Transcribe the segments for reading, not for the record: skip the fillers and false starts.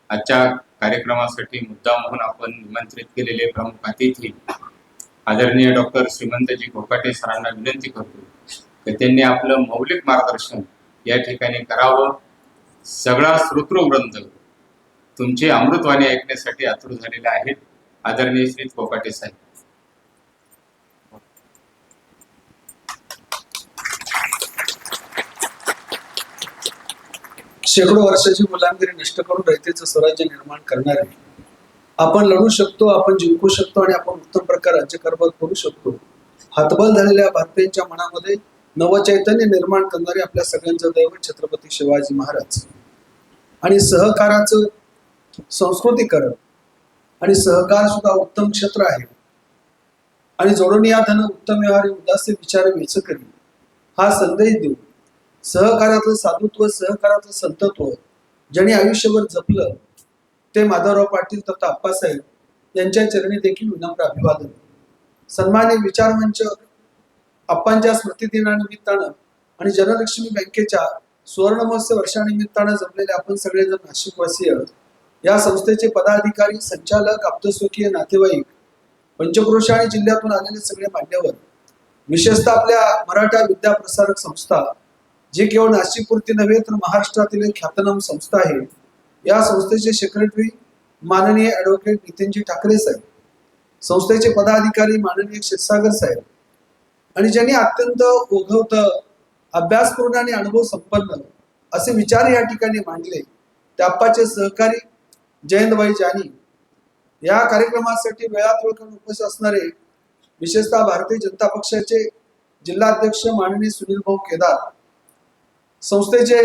आजच्या कार्यक्रमासाठी मुद्दाम म्हणून आपण निमंत्रित केलेले प्रमुख अतिथी आदरणीय डॉक्टर श्रीमंतजी कोकाटे सरांना विनंती करतो की त्यांनी आपलं मौलिक मार्गदर्शन या ठिकाणी करावं. सगळा श्रोतृवृंद तुमची अमृतवाणी ऐकण्यासाठी आतुर झालेले आहेत. आदरणीय श्री कोकाटे साहेब. शेकडो वर्षाची गुलामगिरी नष्ट करून रयतेचं स्वराज्य निर्माण करणारे आपण लढू शकतो, आपण जिंकू शकतो आणि आपण उत्तम प्रकारे राज्यकारभार करू शकतो. हातबल झालेल्या भारतीयांच्या मनामध्ये नवचैतन्य निर्माण करणारे आपल्या सगळ्यांचं दैवत छत्रपती शिवाजी महाराज आणि सहकाराचं संस्कृतीकरण आणि सहकार सुद्धा उत्तम क्षेत्र आहे. आणि जोडून या धन उत्तम व्यवहारी उदासी विचार वेचकरी हा संदेश देऊ सहकारातलं साधुत्व, सहकारातलं संतत्व ज्यांनी आयुष्यभर जपलं ते माधवराव पाटील तथा आप्पासाहेब यांच्या चरणी देखील विनम्र अभिवादन. सन्माननीय विचारमंच आप्पांच्या स्मृतिदिनानिमित्तानं आणि जनलक्ष्मी बँकेच्या सुवर्ण महोत्सव वर्षानिमित्तानं जमलेले आपण सगळेजण नाशिकवासीय, या संस्थेचे पदाधिकारी, संचालक, आप्तस्वकीय, नातेवाईक, पंचक्रोश आणि जिल्ह्यातून आलेले सगळे मान्यवर, विशेषतः आपल्या मराठा विद्या प्रसारक संस्था जी केवळ नाशिकपुरती नव्हे तर महाराष्ट्रातील एक ख्यातनाम संस्था आहे. या संस्थेचे सेक्रेटरी माननीय ॲडव्होकेट नितीनजी ठाकरे साहेब, संस्थेचे पदाधिकारी माननीय क्षीरसागर साहेब आणि ज्यांनी अत्यंत ओघवत, अभ्यासपूर्ण आणि अनुभव संपन्न असे विचार या ठिकाणी मांडले ते आप्पाचे सहकारी जयंतभाई जानी. या कार्यक्रमासाठी वेळात वेळ काढून उपस्थित असणारे विशेषतः भारतीय जनता पक्षाचे जिल्हाध्यक्ष माननीय सुनील भाऊ केदार, संस्थेचे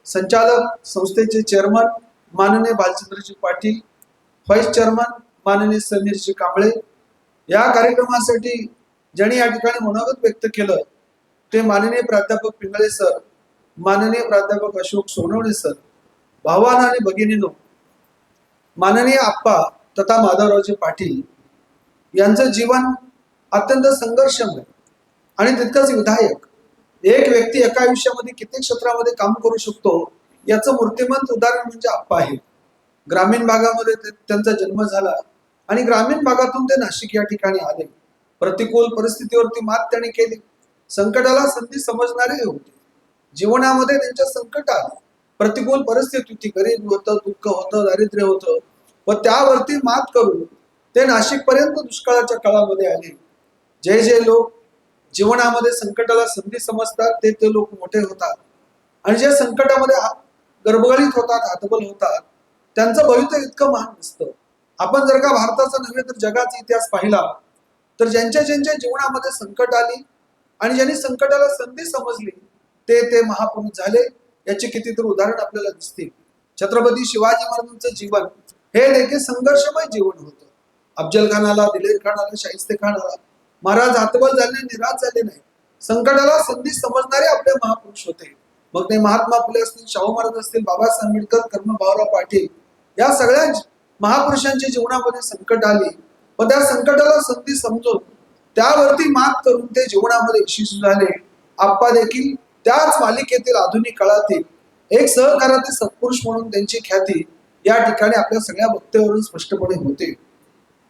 संचालक, संस्थेचे चेअरमन माननीय भालचंद्रजी पाटील, व्हाईस चेअरमन माननीय समीरजी कांबळे. या कार्यक्रमासाठी ज्यांनी या ठिकाणी मनोगत व्यक्त केलं ते माननीय प्राध्यापक पिंगळे सर, माननीय प्राध्यापक अशोक सोनवणे सर. भावानं आणि भगिनीनो, माननीय आप्पा तथा माधवरावजी पाटील यांचं जीवन अत्यंत संघर्षमय आणि तितकंच विधायक. एक व्यक्ती एका आयुष्यामध्ये कित्येक क्षेत्रामध्ये काम करू शकतो याचं मूर्तिमंत उदाहरण म्हणजे आप्पा आहे. ग्रामीण भागामध्ये त्यांचा जन्म झाला आणि ग्रामीण भागातून ते नाशिक या ठिकाणी आले. प्रतिकूल परिस्थितीवरती मात त्यांनी केली. संकटाला संधी समजणारे होते. जीवनामध्ये त्यांच्या संकट आले, प्रतिकूल परिस्थिती होती, गरीब होतं, दुःख होतं, दारिद्र्य होतं, व त्यावरती मात करून ते नाशिक पर्यंत दुष्काळाच्या काळामध्ये आले. जे जे लोक जीवनामध्ये संकटाला संधी समजतात ते ते लोक मोठे होतात आणि जे संकटामध्ये गरबगडीत होतात, हातबल होतात, त्यांचं भवितव्य इतकं महान नसतं. आपण जर का भारताचा नव्हे तर जगाचा इतिहास पाहिला तर ज्यांच्या ज्यांच्या जीवनामध्ये संकट आली आणि ज्यांनी संकटाला संधी समजली ते ते महापुरुष झाले. याची कितीतरी उदाहरण आपल्याला दिसतील. छत्रपती शिवाजी महाराजांचं जीवन हे देखील संघर्षमय जीवन होतं. अफजल खानाला, दिलेर खानाला, शाहिस्ते खानाला महाराज हातबल झाले, निराश झाले नाही. संकटाला संधी समजणारे आपले महापुरुष होते. मग ते महात्मा फुले असतील, शाहू महाराज असतील, बाबासाहेब आंबेडकर, कर्नल भाऊराव पाटील, या सगळ्या महापुरुषांच्या जीवनामध्ये संकट आली, पण त्या संकटाला संधी समजून त्यावरती मात करून ते जीवनामध्ये यशस्वी झाले. आप्पा देखील त्याच मालिकेतील आधुनिक काळातील एक सहकारातील सत्पुरुष म्हणून त्यांची ख्याती या ठिकाणी आपल्या सगळ्या वक्तव्यावरून स्पष्टपणे होते.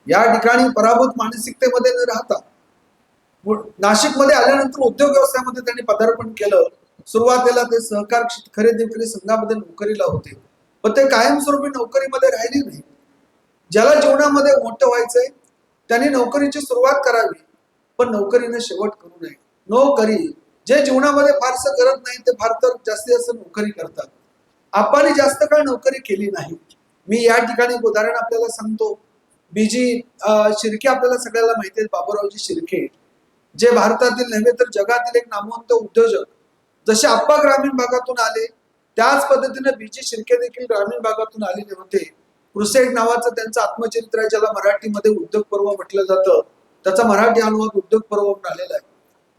या ठिकाणी पराभूत मानसिकतेमध्ये न राहता नाशिकमध्ये आल्यानंतर उद्योग व्यवसायामध्ये त्यांनी पदार्पण केलं. सुरुवातीला ते सहकार खरेदी विक्री संघामध्ये नोकरीला होते, पण ते कायमस्वरूपी नोकरीमध्ये राहिले नाही. ज्याला जीवनामध्ये मोठं व्हायचंय त्यांनी नोकरीची सुरुवात करावी, पण नोकरीने शेवट करू नये. नोकरी जे जीवनामध्ये फारसं करत नाही ते फार तर जास्तीत जास्त नोकरी करतात. आपण जास्त काळ नोकरी केली नाही. मी या ठिकाणी एक उदाहरण आपल्याला सांगतो. बीजी शिर्के आपल्याला सगळ्याला माहिती आहेत. बाबूरावजी शिर्के जे भारतातील नव्हे तर जगातील एक नामवंत उद्योजक. जसे आप्पा ग्रामीण भागातून आले त्याच पद्धतीने बीजी शिर्के देखील ग्रामीण भागातून आलेले होते. क्रुसेड नावाचं त्यांचं आत्मचरित्र आहे, ज्याला मराठीमध्ये उद्योग पर्व म्हटलं जातं. त्याचा मराठी अनुवाद उद्योग पर्व म्हणून आलेला आहे.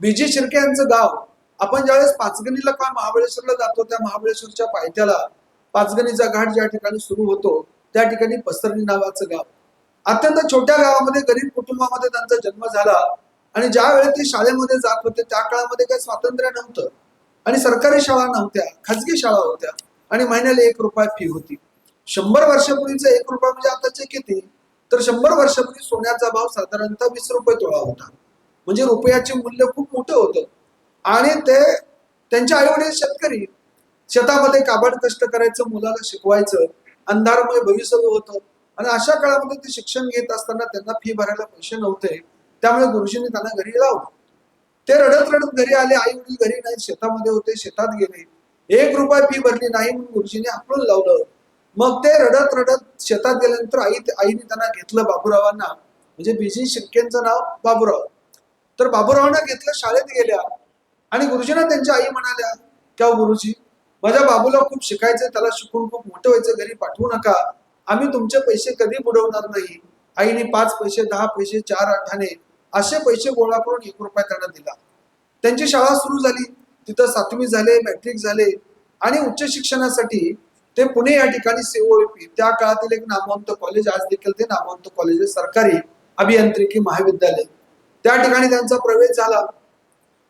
बीजी शिर्के यांचं गाव, आपण ज्यावेळेस पाचगणीला किंवा महाबळेश्वरला जातो त्या महाबळेश्वरच्या पायथ्याला पाचगणीचा घाट ज्या ठिकाणी सुरू होतो त्या ठिकाणी पसरणी नावाचं गाव. अत्यंत छोट्या गावामध्ये गरीब कुटुंबामध्ये त्यांचा जन्म झाला आणि ज्या वेळेस ते शाळेमध्ये जात होते त्या काळामध्ये काही स्वातंत्र्य नव्हतं आणि सरकारी शाळा नव्हत्या, खाजगी शाळा होत्या आणि महिन्याला 1 रुपया फी होती. 100 वर्षापूर्वीचा 1 रुपया म्हणजे आताचे किती, तर 100 वर्षापूर्वी सोन्याचा भाव साधारणतः 20 रुपये तोळा होता. म्हणजे रुपयाचे मूल्य खूप मोठं होतं. आणि त्यांचे आई वडील शेतकरी, शेतामध्ये काबाड कष्ट करायचं, मुलाला शिकवायचं, अंधारमय भविष्य होतं. आणि अशा काळामध्ये ते शिक्षण घेत असताना त्यांना फी भरायला पैसे नव्हते. त्यामुळे गुरुजींनी त्यांना घरी लावलं. ते रडत रडत घरी आले. आई वडील घरी नाही, शेतामध्ये होते, शेतात गेले. 1 रुपया फी भरली नाही म्हणून गुरुजींनी हाकलून लावलं. मग ते रडत रडत शेतात गेल्यानंतर आईने त्यांना घेतलं बाबूरावांना, म्हणजे बीजी शिर्केंचं नाव बाबूराव. तर बाबूरावांना घेतलं, शाळेत गेल्या. आणि गुरुजींना त्यांच्या आई म्हणाल्या, क्या गुरुजी, माझ्या बाबूला खूप शिकायचंय, त्याला शिकून खूप मोठं व्हायचं, घरी पाठवू नका, आम्ही तुमचे पैसे कधी बुडवणार नाही. आईने 5 पैसे, 10 पैसे, 4 आठाणे असे पैसे गोळा करून 1 रुपया त्यांना दिला. त्यांची शाळा सुरू झाली. तिथं 7वी झाले, मॅट्रिक झाले. आणि उच्च शिक्षणासाठी ते पुणे या ठिकाणी COEP, त्या काळातील एक नामवंत कॉलेज, आज देखील ते नामवंत कॉलेज आहे, सरकारी अभियांत्रिकी महाविद्यालय, त्या ठिकाणी त्यांचा प्रवेश झाला.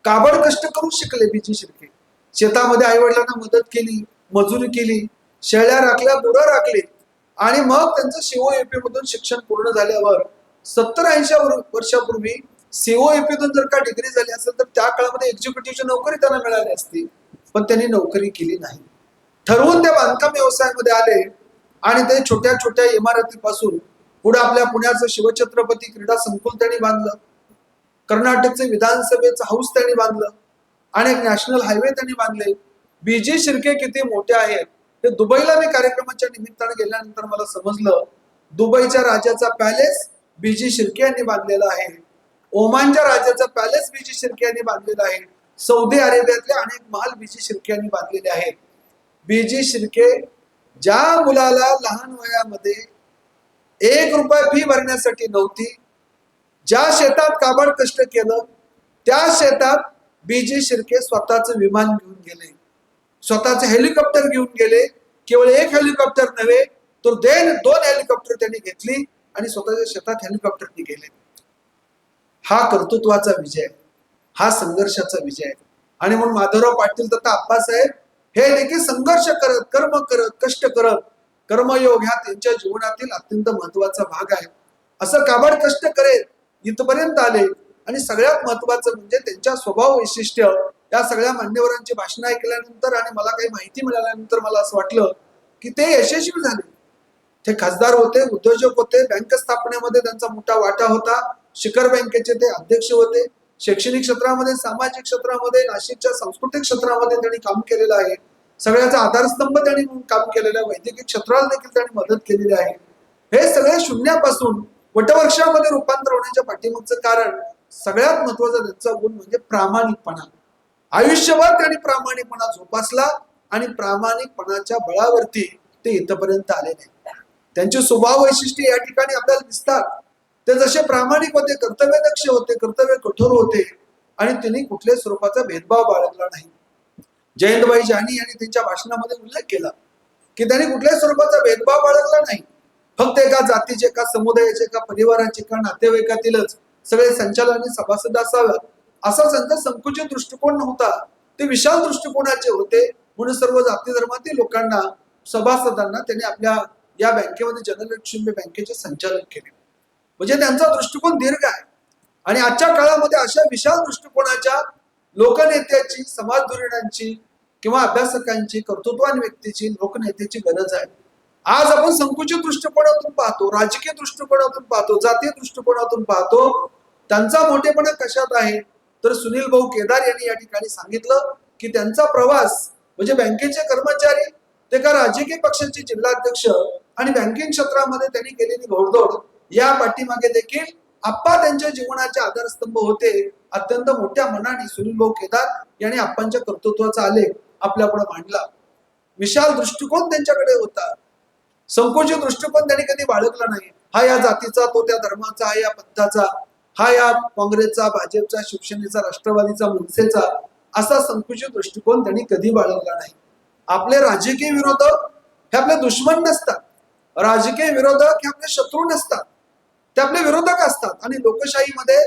काबड कष्ट करून शिकले बीजी शिर्के. शेतामध्ये आई वडिलांना मदत केली, मजुरी केली, शेळ्या राखल्या, गुरं राखले. आणि मग त्यांचं COEP मधून शिक्षण पूर्ण झाल्यावर 70-80 वर्षापूर्वी COEP तून जर का डिग्री झाली असेल तर त्या काळामध्ये एक्झिक्युटिव्हची नोकरी त्यांना मिळाली असती. पण त्यांनी नोकरी केली नाही. ठरवून ते बांधकाम व्यवसायामध्ये आले. आणि ते छोट्या छोट्या इमारतीपासून पुढे आपल्या पुण्याचं शिवछत्रपती क्रीडा संकुल त्यांनी बांधलं. कर्नाटकचे विधानसभेचं हाऊस त्यांनी बांधलं. आणि एक नॅशनल हायवे त्यांनी बांधले. बीजी शिर्के किती मोठे आहेत ते दुबईला मी कार्यक्रमाच्या निमित्ताने गेल्यानंतर मला समजलं. दुबईच्या राजाचा पॅलेस बीजी शिर्के यांनी बांधलेला आहे. ओमानच्या राजाचा पॅलेस बीजी शिर्के यांनी बांधलेला आहे. सौदी अरेबियातले अनेक महाल बीजी शिर्के यांनी बांधलेले आहेत. बीजी शिर्के ज्या मुलाला लहान वयामध्ये 1 रुपया फी भरण्यासाठी नव्हती, ज्या शेतात काबाड कष्ट केलं, त्या शेतात बीजी शिर्के स्वतःचं विमान घेऊन गेले, स्वतःचे हेलिकॉप्टर घेऊन गेले. केवळ 1 हेलिकॉप्टर नव्हे तर 2 हेलिकॉप्टर त्यांनी घेतली आणि स्वतःच्या शेतात हेलिकॉप्टरने गेले. हा कर्तृत्वाचा विजय, हा संघर्षाचा विजय. आणि म्हणून माधवराव पाटील तथा आप्पासाहेब हे देखील संघर्ष करत, कर्म करत, कष्ट करत, कर्मयोग हा त्यांच्या जीवनातील अत्यंत महत्वाचा भाग आहे. असं काबाड कष्ट करेल इथपर्यंत आले. आणि सगळ्यात महत्वाचं म्हणजे त्यांच्या स्वभाव वैशिष्ट्य. या सगळ्या मान्यवरांची भाषणं ऐकल्यानंतर आणि मला काही माहिती मिळाल्यानंतर मला असं वाटलं की ते यशस्वी झाले. ते खासदार होते, उद्योजक होते, बँक स्थापनेमध्ये त्यांचा मोठा वाटा होता, शिखर बँकेचे ते अध्यक्ष होते. शैक्षणिक क्षेत्रामध्ये, सामाजिक क्षेत्रामध्ये, नाशिकच्या सांस्कृतिक क्षेत्रामध्ये त्यांनी काम केलेलं आहे. सगळ्याचा आधारस्तंभ त्यांनी काम केलेलं आहे. वैद्यकीय क्षेत्राला देखील त्यांनी मदत केलेली आहे. हे सगळे शून्यापासून वटवृक्षामध्ये रूपांतर होण्याच्या पाठीमागचं कारण, सगळ्यात महत्वाचा त्यांचा गुण म्हणजे प्रामाणिकपणा. आयुष्यभर त्यांनी प्रामाणिकपणा जोपासला आणि प्रामाणिकपणाच्या बळावरती ते इथपर्यंत आले नाही. त्यांची स्वभाव वैशिष्ट्ये या ठिकाणी आपल्याला दिसतात. ते जसे प्रामाणिक होते, कर्तव्यदक्ष होते, कर्तव्य कठोर होते. आणि त्यांनी कुठल्याही स्वरूपाचा भेदभाव बाळगला नाही. जयंतबाई जानी यांनी त्यांच्या भाषणामध्ये उल्लेख केला की त्यांनी कुठल्याही स्वरूपाचा भेदभाव बाळगला नाही. फक्त एका जातीचे, एका समुदायाचे, एका परिवाराचे, एका नातेवाईकातीलच सगळे संचालक आणि सभासद असाव्यात असा त्यांचा संकुचित दृष्टिकोन नव्हता. ते विशाल दृष्टिकोनाचे होते. म्हणून सर्व जाती धर्मातील लोकांना, सभासदांना त्यांनी आपल्या या बँकेमध्ये जनलक्ष्मी बँकेचे संचालक केले. म्हणजे त्यांचा दृष्टिकोन दीर्घ आहे. आणि आजच्या काळामध्ये अशा विशाल दृष्टिकोनाच्या लोकनेत्याची, समाजधुरीणांची किंवा अभ्यासकांची, कर्तृत्वान व्यक्तीची, लोकनेत्याची गरज आहे. आज आपण संकुचित दृष्टिकोनातून पाहतो, राजकीय दृष्टिकोनातून पाहतो, जातीय दृष्टिकोनातून पाहतो. त्यांचा मोठेपणा कशात आहे तर सुनील भाऊ केदार यांनी या ठिकाणी सांगितलं की त्यांचा प्रवास म्हणजे बँकेचे कर्मचारी, ते का राजकीय पक्षाचे जिल्हाध्यक्ष आणि बँकिंग क्षेत्रामध्ये त्यांनी केलेली घोडदौड, या पाठीमागे देखील आप्पा त्यांच्या जीवनाचे आधारस्तंभ होते. अत्यंत मोठ्या मनाने सुनील भाऊ केदार यांनी आप्पांच्या कर्तृत्वाचा आलेख आपल्यापुढे मांडला. विशाल दृष्टिकोन त्यांच्याकडे होता. संकुचित दृष्टिकोन त्यांनी कधी बाळगला नाही. हा या जातीचा, तो त्या धर्माचा, हा या पंथाचा, हा या काँग्रेसचा, भाजपचा, शिवसेनेचा, राष्ट्रवादीचा, मनसेचा असा संकुचित दृष्टिकोन त्यांनी कधी बाळगला नाही. आपले राजकीय विरोधक हे आपले दुश्मन नसतात. राजकीय विरोधक हे आपले शत्रू नसतात. ते आपले विरोधक असतात. आणि लोकशाहीमध्ये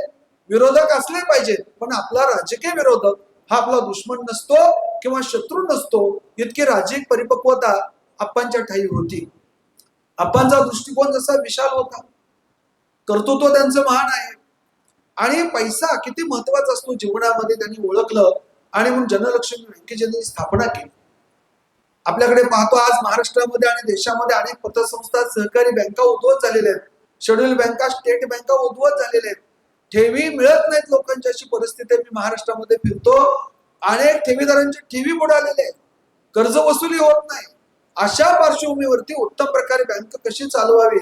विरोधक असले पाहिजेत, पण आपला राजकीय विरोधक हा आपला दुश्मन नसतो किंवा शत्रू नसतो. इतकी राजकीय परिपक्वता आप्पांच्या ठायी होती. आप्पांचा दृष्टिकोन जसा विशाल होता, कर्तृत्व त्यांचं महान आहे आणि पैसा किती महत्वाचा असतो जीवनामध्ये त्यांनी ओळखलं आणि म्हणून जनलक्ष्मी बँकेची त्यांनी स्थापना केली. आपल्याकडे पाहतो आज महाराष्ट्रामध्ये आणि देशामध्ये अनेक पतसंस्था, सहकारी बँका उद्भवत झालेल्या आहेत. शेड्यूल बँका, स्टेट बँका उद्भवत झालेल्या आहेत. ठेवी मिळत नाहीत लोकांची अशी परिस्थिती आहे. मी महाराष्ट्रामध्ये फिरतो, अनेक ठेवीदारांचे ठेवी बुडालेले आहेत, कर्ज वसुली होत नाही. अशा पार्श्वभूमीवरती उत्तम प्रकारे बँक कशी चालवावी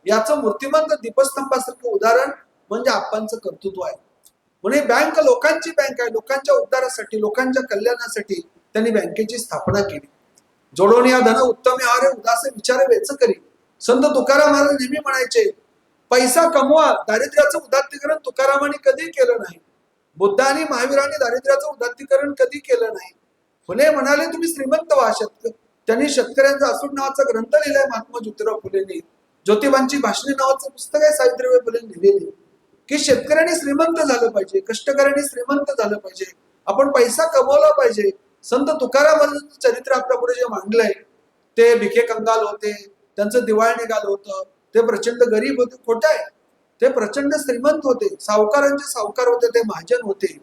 याचं मूर्तिमंत दीपस्तंभासारखं उदाहरण म्हणजे आप्पांचं कर्तृत्व आहे. म्हणजे बँक लोकांची बँक आहे, लोकांच्या उद्धारासाठी, लोकांच्या कल्याणासाठी त्यांनी बँकेची स्थापना केली. जोडोन या धन उत्तम व्यवहारे उदासे विचारे वेच करी. संत तुकाराम महाराज नेहमी म्हणायचे, पैसा कमवा, दारिद्र्याचं उदात्तीकरण तुकारामांनी कधी केलं नाही. बुद्ध आणि महावीरांनी दारिद्र्याचं उदात्तीकरण कधी केलं नाही. फुले म्हणाले तुम्ही श्रीमंत व्हा. त्यांनी शेतकऱ्यांचा असूड नावाचा ग्रंथ लिहिलाय महात्मा ज्योतिराव फुलेंनी. ज्योतिबांची भाषणे नावाचं पुस्तक आहे सावित्रीबाई फुलेंनी लिहिलेले, की शेतकऱ्यांनी श्रीमंत झालं पाहिजे, कष्टकऱ्यांनी श्रीमंत झालं पाहिजे, आपण पैसा कमवला पाहिजे. संत तुकाराम महाराजांचं चरित्र आपल्या पुढे जे मांडलंय, ते भिके कंगाल होते, त्यांचं दिवाळ निघालं होतं, ते प्रचंड गरीब होते, खोटं आहे. ते प्रचंड श्रीमंत होते, सावकारांचे सावकार होते, ते महाजन होते,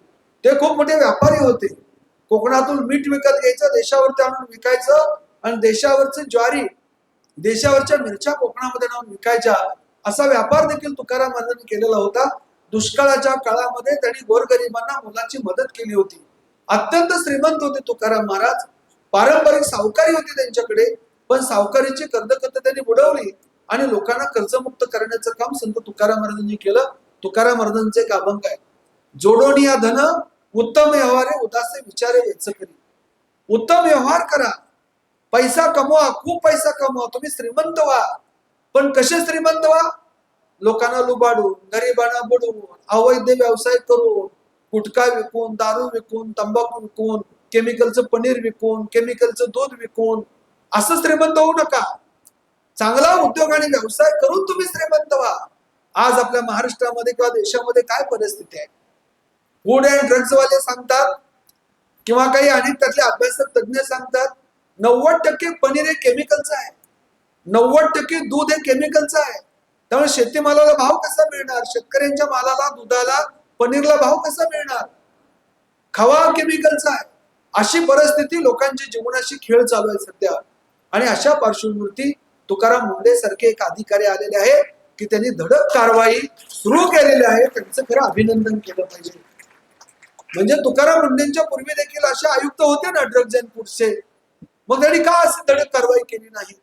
ते खूप मोठे व्यापारी होते. कोकणातून मीठ विकत घ्यायचं, देशावरती आणून विकायचं आणि देशावरचं ज्वारी, देशावरच्या मिरच्या कोकणामध्ये आणून विकायच्या, असा व्यापार देखील तुकाराम महाराजांनी केलेला होता. दुष्काळाच्या काळामध्ये त्यांनी गोरगरिबांना मुलाची मदत केली होती. अत्यंत श्रीमंत होते तुकाराम महाराज. पारंपरिक सावकारी होती त्यांच्याकडे, पण सावकारीची कर्दकत त्यांनी बुडवली आणि लोकांना कर्जमुक्त करण्याचं काम संत तुकाराम महाराजांनी केलं. तुकाराम महाराजांचे एक अभंग आहे, जोडोन या धन उत्तम व्यवहारे उदासे विचारे वेच करी. उत्तम व्यवहार करा, पैसा कमवा, खूप पैसा कमवा, तुम्ही श्रीमंत व्हा. पण कसे श्रीमंत व्हा? लोकांना लुबाडून, गरिबांना बुडवून, अवैध व्यवसाय करून, गुटखा विकून, दारू विकून, तंबाखू विकून, केमिकलचं पनीर विकून, केमिकलचं दूध विकून असं श्रीमंत होऊ नका. चांगला उद्योग आणि व्यवसाय करून तुम्ही श्रीमंत व्हा. आज आपल्या महाराष्ट्रामध्ये किंवा देशामध्ये काय परिस्थिती आहे? फूड अँड ड्रग्स वाले सांगतात किंवा काही अनेक त्यातले अभ्यासक तज्ञ सांगतात 90% पनीर हे केमिकलचं आहे, 90% दूध हे केमिकलचं आहे. त्यामुळे शेतीमालाला भाव कसा मिळणार? शेतकऱ्यांच्या मालाला, दुधाला, पनीरला भाव कसा मिळणार? खवा केमिकलचा आहे. अशी परिस्थिती, लोकांच्या जीवनाशी खेळ चालू आहे सध्या. आणि अशा पार्श्वभूमीवरती तुकाराम मुंडे सारखे एक अधिकारी आलेले आहेत की त्यांनी धडक कारवाई सुरू केलेली आहे. त्यांचं खरं अभिनंदन केलं पाहिजे. म्हणजे तुकाराम मुंडेंच्या पूर्वी देखील असे आयुक्त होते ना ड्रग्ज अँड फूडचे, मग त्यांनी का अशी धडक कारवाई केली नाही?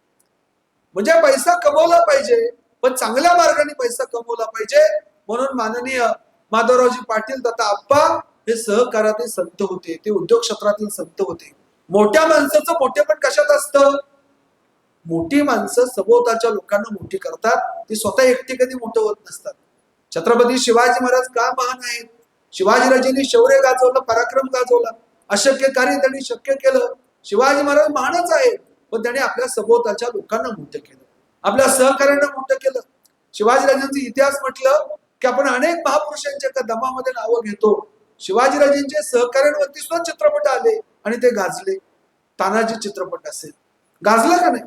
म्हणजे पैसा कमवला पाहिजे, पण चांगल्या मार्गाने पैसा कमवला पाहिजे. म्हणून माननीय माधवरावजी पाटील तथा आप्पा हे सहकारातील संत होते, ते उद्योग क्षेत्रातील संत होते. मोठ्या माणसाचं मोठेपण कशात असतं? मोठी माणसं सभोवताच्या लोकांना मोठी करतात, ती स्वतः एकटी कधी मोठं होत नसतात. छत्रपती शिवाजी महाराज का महान आहेत? शिवाजीराजेंनी शौर्य गाजवलं, पराक्रम गाजवला, अशक्य कार्य त्यांनी शक्य केलं. शिवाजी महाराज महानच आहेत, पण त्यांनी आपल्या सभोवताच्या लोकांना मोठं केलं, आपल्या सहकार्यांना मोठं केलं. शिवाजीराजांचा इतिहास म्हटलं की आपण अनेक महापुरुषांच्या एका दमामध्ये नावं घेतो. शिवाजीराजेंचे सहकार्यांवरती सुद्धा चित्रपट आले आणि ते गाजले. तानाजी चित्रपट असेल, गाजला का नाही?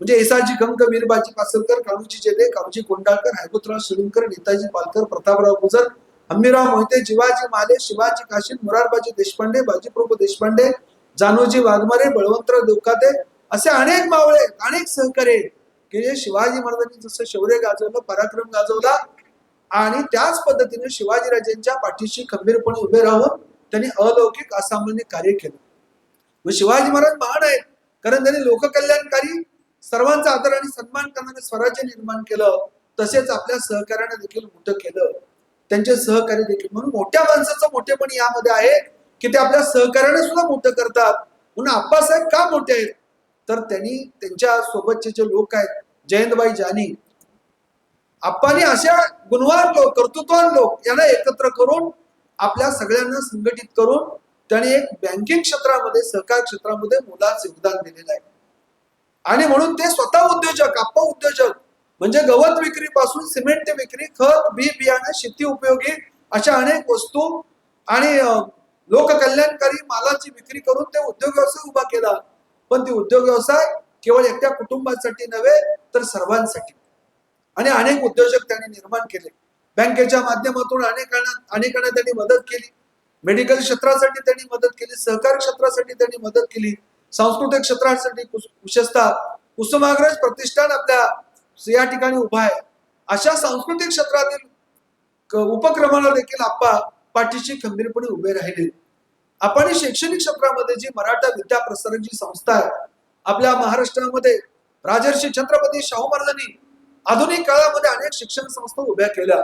म्हणजे येसाजी कंक, वीरबाजी पासलकर, कान्होजी जेले, कान्होजी कोंडाळकर, हैबतराव शिरुमकर, नेताजी पालकर, प्रतापराव गुजर, हम्मीराव मोहिते, जिवाजी माले, शिवाजी काशीद, मुरारबाजी देशपांडे, बाजीप्रभू देशपांडे, जानोजी वाघमारे, बळवंतराव देवकाते, असे अनेक मावळे, अनेक सहकारी की जे शिवाजी महाराजांनी जसं शौर्य गाजवलं, पराक्रम गाजवला आणि त्याच पद्धतीने शिवाजीराजेंच्या पाठीशी खंबीरपणे उभे राहून त्यांनी अलौकिक असामान्य कार्य केलं. व शिवाजी महाराज महान आहेत कारण त्यांनी लोककल्याणकारी, सर्वांचा आदर आणि सन्मान करणारे स्वराज्य निर्माण केलं. तसेच आपल्या सहकार्यांना देखील मोठं केलं, त्यांचे सहकारी देखील. म्हणून मोठ्या माणसाचं मोठेपण यामध्ये आहे की ते आपल्या सहकार्याने सुद्धा मोठं करतात. म्हणून आप्पासाहेब का मोठे आहेत? तर त्यांनी त्यांच्या सोबतचे जे लोक आहेत, जयंतबाई जानी, आप्पांनी अशा गुणवान लोक, कर्तृत्वान लोक यांना एकत्र करून आपल्या सगळ्यांना संघटित करून त्यांनी एक बँकिंग क्षेत्रामध्ये, सहकार क्षेत्रामध्ये मोलाचं योगदान दिलेलं आहे. आणि म्हणून ते स्वतः उद्योजक, आप्पा उद्योजक. म्हणजे गवत विक्रीपासून सिमेंट विक्री, खत, बी बियाणं, शेती उपयोगी अशा अनेक वस्तू आणि लोककल्याणकारी मालाची विक्री करून ते उद्योग व्यवसाय उभा केला. पण ते उद्योग व्यवसाय केवळ एकट्या कुटुंबासाठी नव्हे तर सर्वांसाठी. आणि अनेक उद्योजक त्यांनी निर्माण केले. बँकेच्या माध्यमातून अनेकांना त्यांनी मदत केली. मेडिकल क्षेत्रासाठी त्यांनी मदत केली, सहकारी क्षेत्रासाठी त्यांनी मदत केली, सांस्कृतिक क्षेत्रासाठी विशेषतः कुसुमाग्रज प्रतिष्ठान आपल्या या ठिकाणी उभा आहे. अशा सांस्कृतिक क्षेत्रातील उपक्रमाला देखील आप्पा पाठीशी खंबीरपणे उभे राहिले. आपण शैक्षणिक क्षेत्रामध्ये जी मराठा विद्या प्रसारक जी संस्था आहे आपल्या महाराष्ट्रामध्ये, राजर्षी छत्रपती शाहू महाराजांनी आधुनिक काळामध्ये अनेक शिक्षण संस्था उभ्या केल्या.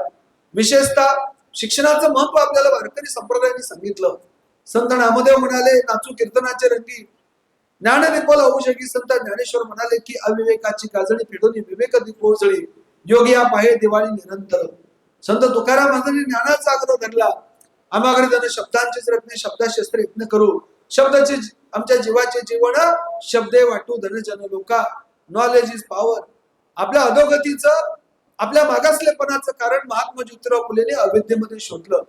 विशेषतः शिक्षणाचं महत्व आपल्याला वारकरी संप्रदायाने सांगितलं. संत नामदेव म्हणाले, नाचू कीर्तनाचे रंगी, ज्ञानदीपाला होऊ जगी. संत ज्ञानेश्वर म्हणाले की अविवेकाची काजळी फेडून विवेक दीप उजळी, योगी या पाहे दिवाळी निरंतर. संत तुकाराम महाराजांनी ज्ञानाचा आग्रह धरला. आम्हाकडे जण शब्दांचेच रत्ने शब्दाशस्त्र यत्न करू, शब्दाचे आमच्या जीवाचे जीवन, शब्दे वाटू धनजन लोका, नॉलेज इज पॉवर. आपल्या अधोगतीचं, आपल्या मागासलेपणाचं कारण महात्मा ज्योतिराव फुलेने अविद्येमध्ये शोधलं.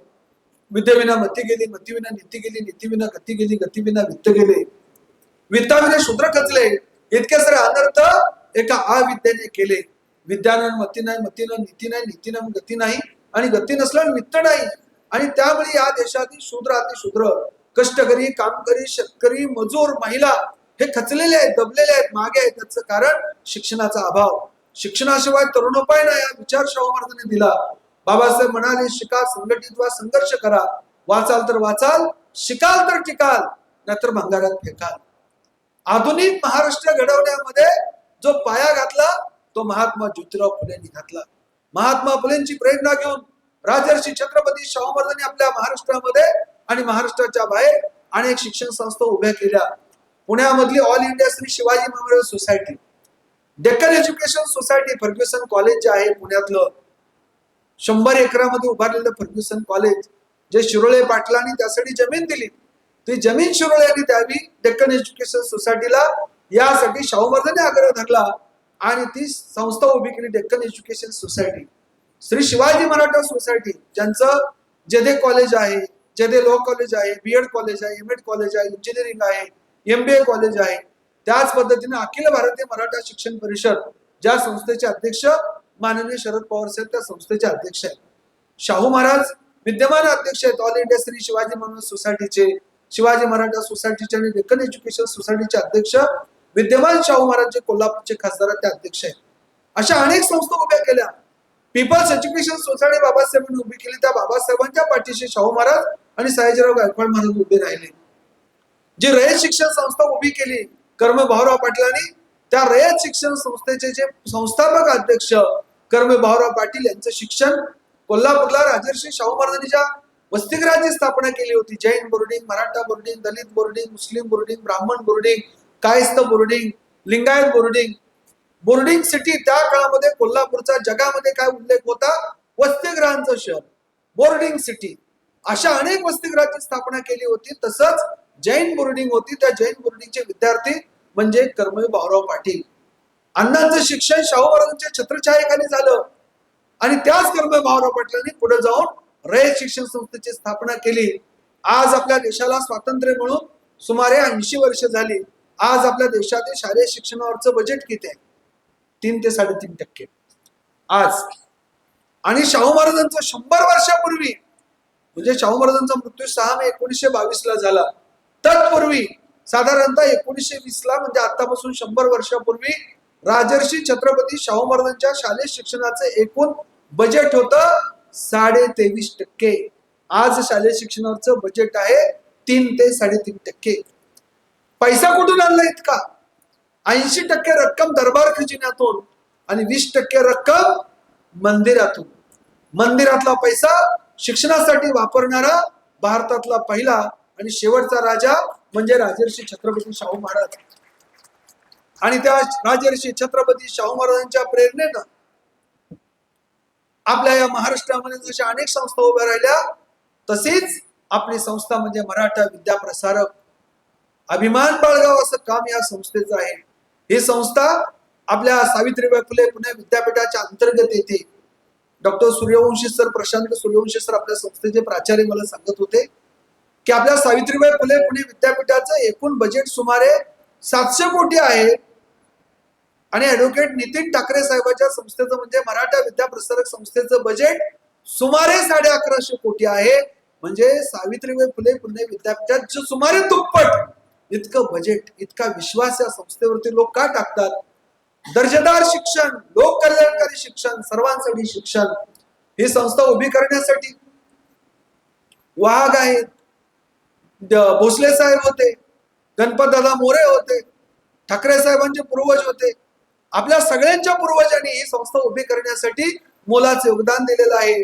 विद्येविना मती गेली, मतीविना नीती गेली, नीतीविना गती गेली, गतीविना वित्त गेले, वित्ताविना शूद्र खचले. इतके सारे अनर्थ एका अविद्येने केले. विद्यानं मती नाही, मतीनं नीती नाही, नीतीनं गती नाही, आणि गती नसल्याने वित्त नाही. आणि त्यामुळे या देशातील शूद्र अतिशूद्र, कष्टकरी, कामकरी, शेतकरी, मजूर, महिला हे खचलेले आहेत, दबलेले आहेत, मागे आहेत. त्याचं कारण शिक्षणाचा अभाव. शिक्षणाशिवाय तरुणोपाय नाही, हा विचार शाहू महाराजांनी दिला. बाबासाहेब म्हणाले, शिका, संघटित व्हा, संघर्ष करा, वाचाल तर वाचाल, शिकाल तर टिकाल, नाहीतर भंगारात फेकाल. आधुनिक महाराष्ट्र घडवण्यामध्ये जो पाया घातला तो महात्मा ज्योतिराव फुलेंनी घातला. महात्मा फुलेंची प्रेरणा घेऊन राजर्षी छत्रपती शाहू महाराजांनी आपल्या महाराष्ट्रामध्ये आणि महाराष्ट्राच्या बाहेर अनेक शिक्षण संस्था उभ्या केल्या. पुण्यामधली all India Shri Shivaji memorial society, Deccan education society, Fergusson college जे आहे पुण्यातलं 100 एकरामध्ये उभारलेलं फर्ग्युसन कॉलेज, जे शिरोळे पाटलांनी त्यासाठी जमीन दिली, ती जमीन शिरोळे यांनी द्यावी डेक्कन एज्युकेशन सोसायटीला. यासाठी शाहू महाराजांनी आग्रह धरला आणि ती संस्था उभी केली, Deccan education society. Shri Shivaji Maratha society, ज्यांचं जेदे कॉलेज आहे, जेदे लॉ कॉलेज आहे, बीएड कॉलेज आहे, एमएड कॉलेज आहे, इंजिनिअरिंग आहे, एमबीए कॉलेज आहे. त्याच पद्धतीने अखिल भारतीय मराठा शिक्षण परिषद, ज्या संस्थेचे अध्यक्ष माननीय शरद पवार साहेब त्या संस्थेचे अध्यक्ष आहेत. शाहू महाराज विद्यमान अध्यक्ष आहेत all India Shri Shivaji memorial सोसायटीचे, शिवाजी मराठा सोसायटीचे आणि डेक्कन एज्युकेशन सोसायटीचे अध्यक्ष विद्यमान शाहू महाराज जे कोल्हापूरचे खासदार ते अध्यक्ष आहेत. अशा अनेक संस्था उभ्या केल्या. पीपल्स एज्युकेशन सोसायटी बाबासाहेबांनी उभी केली. त्या बाबासाहेबांच्या पाठीशी शाहू महाराज आणि सयाजीराव गायकवाड महाराज उभे राहिले. जी रयत शिक्षण संस्था उभी केली कर्म भाऊराव पाटलांनी, त्या रयत शिक्षण संस्थेचे जे संस्थापक अध्यक्ष कर्म भाऊराव पाटील यांचं शिक्षण कोल्हापूरला राजर्षी शाहू महाराजांनी ज्या वसतिगृहाची स्थापना केली होती, Jain boarding, Maratha boarding, Dalit boarding, Muslim boarding, Brahmin boarding, Kayastha boarding, Lingayat boarding, boarding city. त्या काळामध्ये कोल्हापूरचा जगामध्ये काय उल्लेख होता, वसतिगृहांचं शहर, बोर्डिंग सिटी. अशा अनेक वसतिगृहाची स्थापना केली होती. तसंच जैन बोर्डिंग होती, त्या जैन बोर्डिंगचे विद्यार्थी म्हणजे कर्मवीर भाऊराव पाटील. अण्णांचं शिक्षण शाहू महाराजांच्या छत्रछायेखाली झालं आणि त्याच कर्मवीर भाऊराव पाटलांनी पुढे जाऊन रयत शिक्षण संस्थेची स्थापना केली. आज आपल्या देशाला स्वातंत्र्य मिळून सुमारे 80 वर्ष झाली. आज आपल्या देशातील शालेय शिक्षणावरचं बजेट किती आहे? 3 ते 3.5% आज. आणि शाहू महाराजांचं 100 वर्षापूर्वी, म्हणजे शाहू महाराजांचा मृत्यू 6 मे 1922 ला झाला. तत्पूर्वी साधारणतः 1920 ला, म्हणजे आतापासून 100 वर्षापूर्वी राजर्षी छत्रपती शाहू महाराजांच्या शालेय शिक्षणाचं एकूण बजेट होतं 23.5%. आज शालेय शिक्षणाचं बजेट आहे 3 ते 3.5%. पैसा कुठून आणला इतका? 80% रक्कम दरबार खजिन्यातून आणि 20% रक्कम मंदिरातून. मंदिरातला पैसा शिक्षणासाठी वापरणारा भारतातला पहिला आणि शेवटचा राजा म्हणजे राजर्षी छत्रपती शाहू महाराज. आणि त्या राजर्षी छत्रपती शाहू महाराजांच्या प्रेरणेनं आपल्या या महाराष्ट्रामध्ये जशा अनेक संस्था उभ्या राहिल्या, तसेच आपली संस्था म्हणजे मराठा विद्या प्रसारक. अभिमान बाळगाव असं काम या संस्थेचं आहे. ही संस्था आपल्या सावित्रीबाई फुले पुणे विद्यापीठाच्या अंतर्गत येते. Doctor Suryavanshi sir, Prashant Suryavanshi sir आपल्या संस्थेचे प्राचार्य मला सांगत होते की आपल्या सावित्रीबाई फुले पुणे विद्यापीठाचं एकूण बजेट सुमारे 700 कोटी आहे. आणि ऍडव्होकेट नितीन ठाकरे साहेबांच्या संस्थेचं म्हणजे मराठा विद्याप्रसारक संस्थेचं बजेट सुमारे 1150 कोटी आहे. म्हणजे सावित्रीबाई फुले पुणे विद्यापीठाचे सुमारे दुप्पट इतकं बजेट, इतका विश्वास या संस्थेवरती लोक का टाकतात? दर्जेदार शिक्षण, लोक कल्याणकारी शिक्षण, सर्वांसाठी शिक्षण ही संस्था उभी करण्यासाठी वाघ आहेत, भोसले साहेब होते, गणपतदादा मोरे होते, ठाकरे साहेबांचे पूर्वज होते. आपल्या सगळ्यांच्या पूर्वजांनी ही संस्था उभी करण्यासाठी मोलाचे योगदान दिलेलं आहे.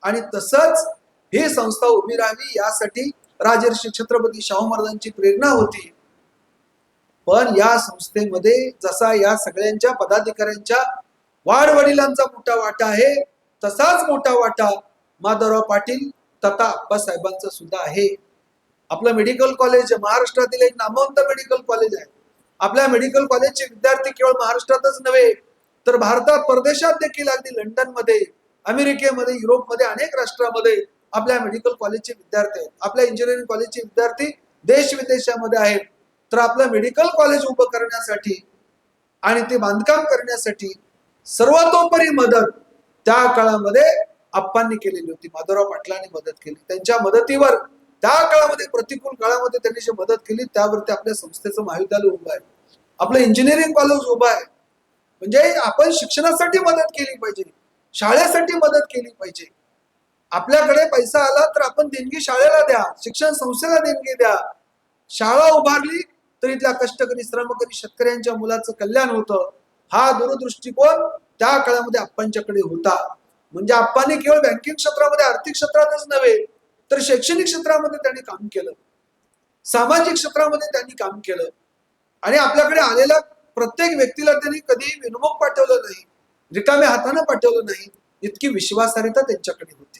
आणि तसंच ही संस्था उभी राहावी यासाठी राजर्षी छत्रपती शाहू महाराजांची प्रेरणा होती. पण या संस्थेमध्ये जसा या सगळ्यांच्या पदाधिकाऱ्यांच्या वाडवडिलांचा मोठा वाटा आहे, तसाच मोठा वाटा माधवराव पाटील तथा आप्पासाहेबांचा सुद्धा आहे. आपलं मेडिकल कॉलेज महाराष्ट्रातील एक नामवंत मेडिकल कॉलेज आहे. आपल्या मेडिकल कॉलेजचे विद्यार्थी केवळ महाराष्ट्रातच नव्हे तर भारतात, परदेशात देखील, अगदी लंडनमध्ये, अमेरिकेमध्ये, युरोपमध्ये, अनेक राष्ट्रांमध्ये आपल्या मेडिकल कॉलेजचे विद्यार्थी आहेत. आपल्या इंजिनिअरिंग कॉलेजचे विद्यार्थी देश विदेशामध्ये आहेत. तर आपलं मेडिकल कॉलेज उभं करण्यासाठी आणि ते बांधकाम करण्यासाठी सर्वतोपरी मदत त्या काळामध्ये आप्पांनी केलेली होती. माधवराव पाटलांनी मदत केली. त्यांच्या मदतीवर त्या काळामध्ये, प्रतिकूल काळामध्ये त्यांनी जी मदत केली त्यावरती आपल्या संस्थेचं महाविद्यालय उभं आहे, आपलं इंजिनिअरिंग कॉलेज उभं आहे. म्हणजे आपण शिक्षणासाठी मदत केली पाहिजे, शाळेसाठी मदत केली पाहिजे. आपल्याकडे पैसा आला तर आपण देणगी शाळेला द्या, शिक्षण संस्थेला देणगी द्या. शाळा उभारली तर इथल्या कष्टकरी, श्रमकरी शेतकऱ्यांच्या मुलाचं कल्याण होतं. हा दूरदृष्टिकोन त्या काळामध्ये आप्पांच्याकडे होता. म्हणजे आप्पांनी केवळ बँकिंग क्षेत्रामध्ये, आर्थिक क्षेत्रातच नव्हे तर शैक्षणिक क्षेत्रामध्ये त्यांनी काम केलं, सामाजिक क्षेत्रामध्ये त्यांनी काम केलं. आणि आपल्याकडे आलेल्या प्रत्येक व्यक्तीला त्यांनी कधी विनमुख पाठवलं नाही, रिकाम्या हाताने पाठवलं नाही. इतकी विश्वासार्हता त्यांच्याकडे होती.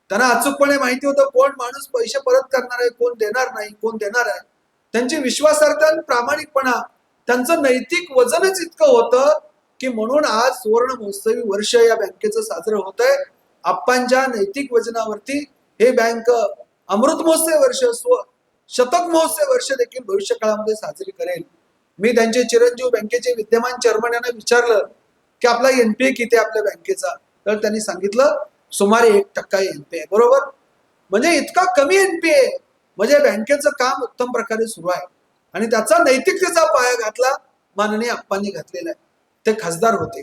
त्यांना अचूकपणे माहिती होतं कोण माणूस पैसे परत करणार आहे, कोण देणार नाही, कोण देणार आहे. त्यांची विश्वासार्हता आणि प्रामाणिकपणा, त्यांचं नैतिक वजनच इतकं होतं की म्हणून आज सुवर्ण महोत्सवी वर्ष या बँकेचं साजरं होत आहे. आप्पांच्या नैतिक वजनावरती हे बँक अमृत महोत्सव वर्ष, शतक महोत्सव वर्ष देखील भविष्य काळामध्ये साजरी करेल. मी त्यांचे चिरंजीव बँकेचे विद्यमान चेअरमन यांना विचारलं की आपला एनपीए किती आहे आपल्या बँकेचा, तर त्यांनी सांगितलं सुमारे 1% एनपीए. बरोबर, म्हणजे इतका कमी एनपीए, म्हणजे बँकेचं काम उत्तम प्रकारे सुरू आहे. आणि त्याचा नैतिकतेचा पाया घातला माननीय आप्पांनी घातलेला आहे. ते खासदार होते,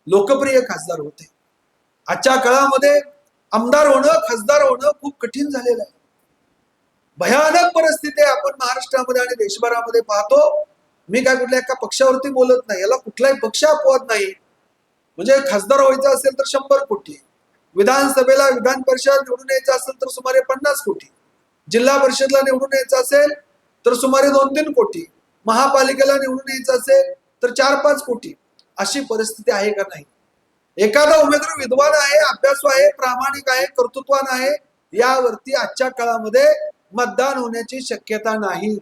लोकप्रिय खासदार होते. आजच्या काळामध्ये आमदार होणं, खासदार होणं खूप कठीण झालेलं आहे. भयानक परिस्थिती आपण महाराष्ट्रामध्ये आणि देशभरामध्ये पाहतो. मी काय कुठल्या एका पक्षावरती बोलत नाही, याला कुठलाही पक्ष अपवाद नाही. म्हणजे खासदार व्हायचं असेल तर 100 कोटी, विधानसभेला, विधान परिषद निवडून यायचं असेल तर सुमारे 50 कोटी, जिल्हा परिषदला निवडून यायचं असेल तर सुमारे 2-3 कोटी, महापालिकेला निवडून यायचं असेल तर 4-5 कोटी. अशी परिस्थिती आहे का नाही? एखादा उमेदवार विद्वान आहे, अभ्यासू आहे, प्रामाणिक आहे, कर्तृत्वान आहे, यावरती आजच्या काळामध्ये मतदान होण्याची शक्यता नाही.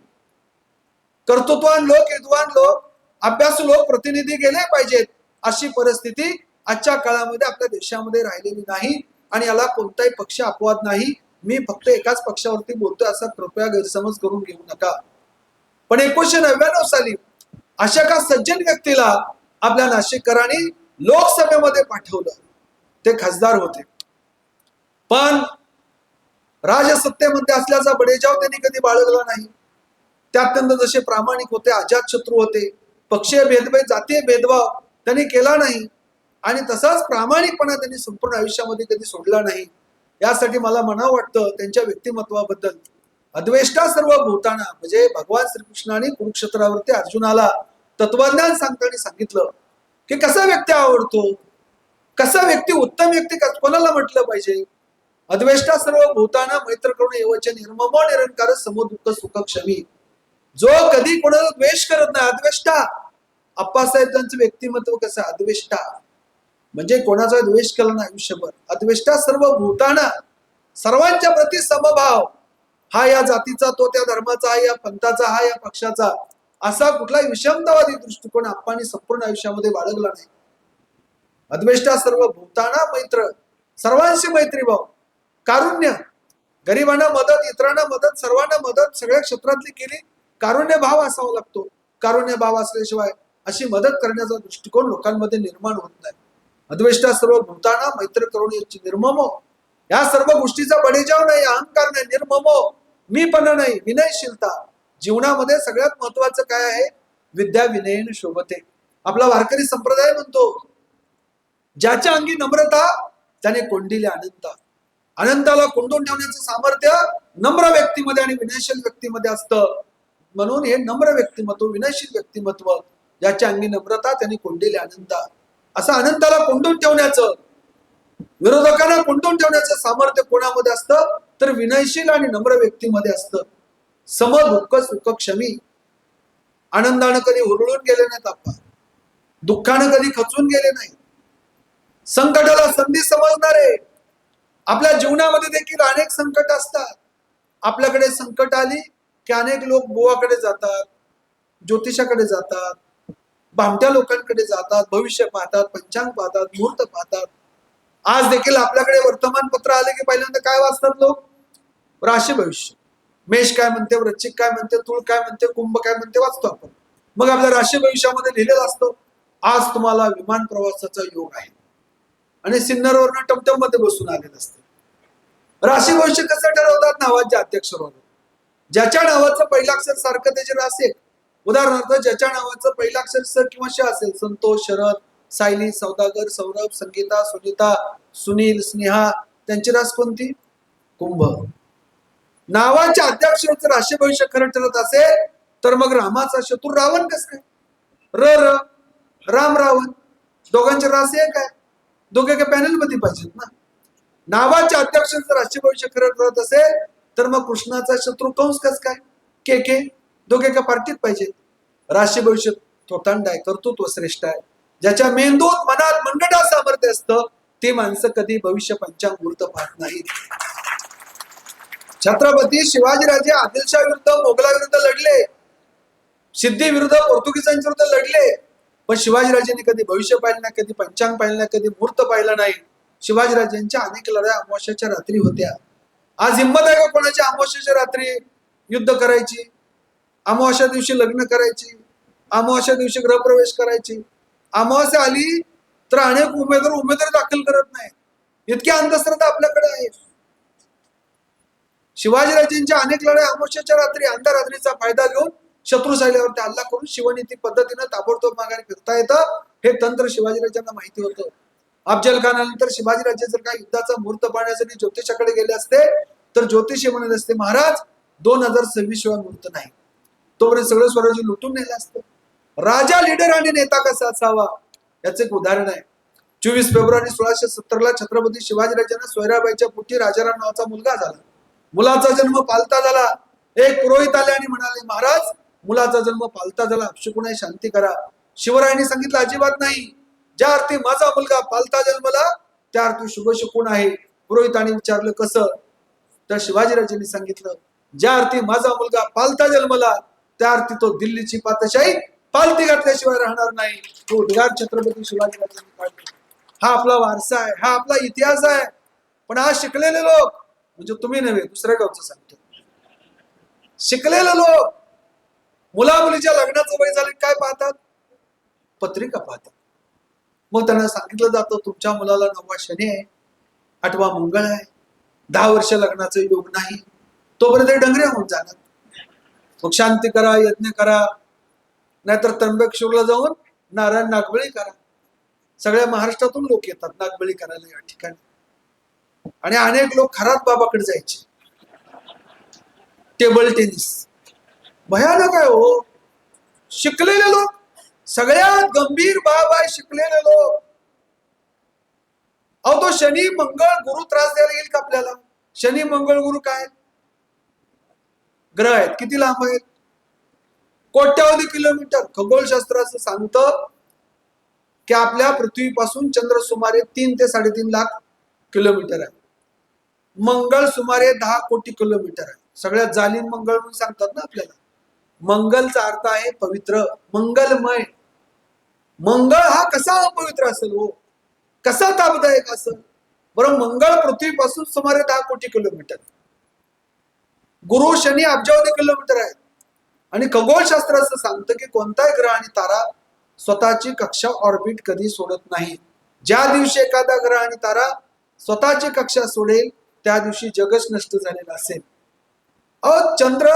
कर्तृत्वान लोक, विद्वान लोक, अभ्यासू लोक प्रतिनिधी गेले पाहिजेत. अशी परिस्थिती आजच्या काळामध्ये आपल्या देशामध्ये राहिलेली नाही. आणि याला कोणताही पक्ष अपवाद नाही. मी फक्त एकाच पक्षावरती बोलतोय असा कृपया गैरसमज करून घेऊ नका. पण 1999 साली अशा एका सज्जन व्यक्तीला आपल्या नाशिककरांनी लोकसभेमध्ये पाठवलं. ते खासदार होते, पण राजसत्तेमध्ये असल्याचा बडेजाव त्यांनी कधी बाळगला नाही. ते अत्यंत जसे प्रामाणिक होते, अजातशत्रू होते. पक्षीय भेदभाव, जातीय भेदभाव त्यांनी केला नाही. आणि तसाच प्रामाणिकपणा त्यांनी संपूर्ण आयुष्यामध्ये कधी सोडला नाही. यासाठी मला म्हणावं वाटतं त्यांच्या व्यक्तिमत्वाबद्दल. अद्वेष्टा सर्व भूताना, म्हणजे भगवान श्रीकृष्णाने कुरुक्षेत्रावरती अर्जुनाला तत्वज्ञान सांगताना सांगितलं की कसा व्यक्ती आवडतो, कसा व्यक्ती, उत्तम व्यक्ती कोणाला म्हटलं पाहिजे. अद्वेष्टा सर्व भूताना मैत्र करून एवच निर्ममो निरंकार समो दुःख सुख क्षमी. जो कधी कोणाला द्वेष करत नाही, अद्वेष्टा. आप्पासाहेब त्यांचं व्यक्तिमत्व कसं, अद्वेष्टा, म्हणजे कोणाचा द्वेष केला नाही आयुष्यभर. अद्वेष्टा सर्व भूताना, सर्वांच्या प्रती समभाव. हा या जातीचा, तो त्या धर्माचा, हा या पंथाचा, हा या पक्षाचा, असा कुठलाही विषमतावादी दृष्टिकोन आप्पांनी संपूर्ण आयुष्यामध्ये बाळगला नाही. अद्वेष्टा सर्व भूताना मैत्र, सर्वांशी मैत्रीभाव, कारुण्य, गरिबांना मदत, इतरांना मदत, सर्वांना मदत, सगळ्या क्षेत्रातली केली. कारुण्य भाव असावा लागतो. कारुण्य भाव असल्याशिवाय अशी मदत करण्याचा दृष्टिकोन लोकांमध्ये निर्माण होत नाही. अद्वेष्टा सर्व भूताना मैत्र करून याची निर्ममो, या सर्व गोष्टीचा बडेजाव नाही, अहंकार नाही, निर्ममो, मीपणा नाही, विनयशीलता. जीवनामध्ये सगळ्यात महत्वाचं काय आहे? विद्या विनयन शोभते. आपला वारकरी संप्रदाय म्हणतो, ज्याच्या अंगी नम्रता त्याने कोंडिले अनंता. अनंताला कोंडून ठेवण्याचं सामर्थ्य नम्र व्यक्तीमध्ये आणि विनयशील व्यक्तीमध्ये असतं. म्हणून हे नम्र व्यक्तिमत्व, विनयशील व्यक्तिमत्व, ज्याच्या अंगी नम्रता त्याने कोंडिले अनंता. असं अनंताला कोंडून ठेवण्याचं, विरोधकांना कोंडून ठेवण्याचं सामर्थ्य कोणामध्ये असतं? तर विनयशील आणि नम्र व्यक्तीमध्ये असतं. सम दुःख सुख क्षमी. आनंदानं कधी हुरळून गेले नाहीत आपण, दुःखानं कधी खचून गेले नाही. संकटाला संधी समजणारे. आपल्या जीवनामध्ये देखील अनेक संकट असतात. आपल्याकडे संकट आली की अनेक लोक बुवाकडे जातात, ज्योतिषाकडे जातात, भामट्या लोकांकडे जातात, भविष्य पाहतात, पंचांग पाहतात, मुहूर्त पाहतात. आज देखील आपल्याकडे वर्तमानपत्र आले की पहिल्यांदा काय वाचतात लोक? राशी भविष्य. मेष काय म्हणते, वृश्चिक काय म्हणते, तुळ काय म्हणते, कुंभ काय म्हणते वाचतो आपण. मग आपल्या राशी भविष्यामध्ये लिहिलेलं असतं, आज तुम्हाला विमान प्रवासाचा योग आहे, आणि सिन्नरवरनं टमटम मध्ये बसून आलेलं असतं. राशी भविष्य कसं ठरवतात? नावाच्या अध्यक्षावर. ज्याच्या नावाचं पहिलाक्षर सारखं त्याची राशी आहे. उदाहरणार्थ ज्याच्या नावाचं पहिलाक्षर स किंवा श असेल, संतोष, शरद, सायली, सौदागर, सौरभ, संगीता, सुनीता, सुनील, स्नेहा, त्यांची रास कोणती? कुंभ. नावाच्या अध्यक्षाचं राशी भविष्य खरं ठरत असेल तर मग रामाचा शत्रू रावण कस काय? र राम रावण, दोघांची राशी आहे काय? दोघे काय पॅनल मध्ये पाहिजेत ना. नावाच्या अध्यक्षाचं राशी भविष्य खरं ठरत असेल तर मग कृष्णाचा शत्रू कंस कस काय? के दोघे का पार्टीत पाहिजे. राशी भविष्य थोतांड आहे, कर्तृत्व श्रेष्ठ आहे. ज्याच्या मेंदूत मनात मनगटा सामर्थ्य असतं ते माणसं कधी भविष्य पंचांग मुहूर्त पाहत नाहीत. छत्रपती शिवाजीराजे आदिलशाह विरुद्ध मोगलाविरुद्ध लढले, सिद्धी विरुद्ध पोर्तुगीजांच्या विरुद्ध लढले, पण शिवाजीराजेंनी कधी भविष्य पाहिलं नाही, कधी पंचांग पाहिलं नाही, कधी मुहूर्त पाहिलं नाही. शिवाजीराजेंच्या अनेक लढाया अमावस्याच्या रात्री होत्या. आज हिंमत आहे का कोणाची अमावस्याच्या रात्री युद्ध करायची, अमावस्या दिवशी लग्न करायची, अमावस्या दिवशी गृहप्रवेश करायची? अमावस्या आली तर अनेक उमेदवार दाखल करत नाही. इतकी अंधश्रद्धा आपल्याकडे आहे. शिवाजीराजेंच्या अनेक लढाई अमावस्याच्या रात्री अंधारात्रीचा फायदा घेऊन शत्रू सायल्यावरती हल्ला करून शिवनीती पद्धतीनं ताबडतोब माघारी फिरता येतं, हे तंत्र शिवाजीराजांना माहिती होतं. अफजल खान आल्यानंतर शिवाजीराजे जर काही युद्धाचा मुहूर्त पाहण्यासाठी ज्योतिषाकडे गेले असते तर ज्योतिषी म्हणत असते, महाराज 2026 शिवाय मुहूर्त नाही. तोपर्यंत सगळं स्वराज्य लुटून नेलं असतं. राजा, लीडर आणि नेता कसा असावा याचं एक उदाहरण आहे. 24 फेब्रुवारी 1670 छत्रपती शिवाजीराजांना सोयराबाईच्या पोटी राजाराम नावाचा मुलगा झाला. मुलाचा जन्म पालता झाला. एक पुरोहित आले आणि म्हणाले, महाराज मुलाचा जन्म पालता झाला, अपशकुन शांती करा. शिवरायांनी सांगितलं, अजिबात नाही. ज्या अर्थी माझा मुलगा पालता जन्मला त्या अर्थी शुभ शकून आहे. पुरोहितांनी विचारलं कसं? तर शिवाजीराजांनी सांगितलं, ज्या अर्थी माझा मुलगा पालता जन्मला त्या अर्थी तो दिल्लीची पातशाही पालती घातल्याशिवाय राहणार नाही. तो उद्गार छत्रपती शिवाजीराजांनी काढला. हा आपला वारसा आहे, हा आपला इतिहास आहे. पण आज शिकलेले लोक, म्हणजे तुम्ही नव्हे, दुसऱ्या गावचं सांगतो, शिकलेले लोक मुला मुलीच्या लग्नाचं वय झाले काय पाहतात? पत्रिका पाहतात. मग त्यांना सांगितलं जातं, तुमच्या मुलाला 9वा शनी आहे, 8वा मंगळ आहे, 10 वर्ष लग्नाचं योग नाही, तोपर्यंत डंगरे होऊन जाणार. मग शांती करा, यज्ञ करा, नाहीतर त्र्यंबकेश्वरला जाऊन नारायण नागबळी करा. सगळ्या महाराष्ट्रातून लोक येतात नागबळी करायला या ठिकाणी. आणि अनेक लोक खरात बाबाकडे जायचे. टेबल टेनिस भयानक आहे हो. शिकलेले लोक, सगळ्यात गंभीर बाब आहे शिकलेले लोक. अहो तो शनी मंगळ गुरु त्रास द्यायला येईल का आपल्याला? शनी मंगळ गुरु काय ग्रह आहेत, किती लांब आहेत? कोट्यावधी किलोमीटर. खगोलशास्त्र असं सांगतं की आपल्या पृथ्वीपासून चंद्र सुमारे 3 ते 3.5 लाख किलोमीटर आहे. मंगळ सुमारे 10 कोटी किलोमीटर आहे. सगळ्यात जालीम मंगळ म्हणून सांगतात ना आपल्याला. मंगलचा अर्थ आहे पवित्र, मंगलमय. मंगळ हा कसा अपवित्र असेल हो, कसा तापदायक असेल बरं? मंगळ पृथ्वीपासून सुमारे 10 कोटी किलोमीटर, गुरु शनी अब्जावधी किलोमीटर आहे. आणि खगोलशास्त्र असं सांगतं की कोणताही ग्रह आणि तारा स्वतःची कक्षा ऑर्बिट कधी सोडत नाही. ज्या दिवशी एखादा ग्रह आणि तारा स्वतःची कक्षा सोडेल त्या दिवशी जगच नष्ट झालेलं असेल. चंद्र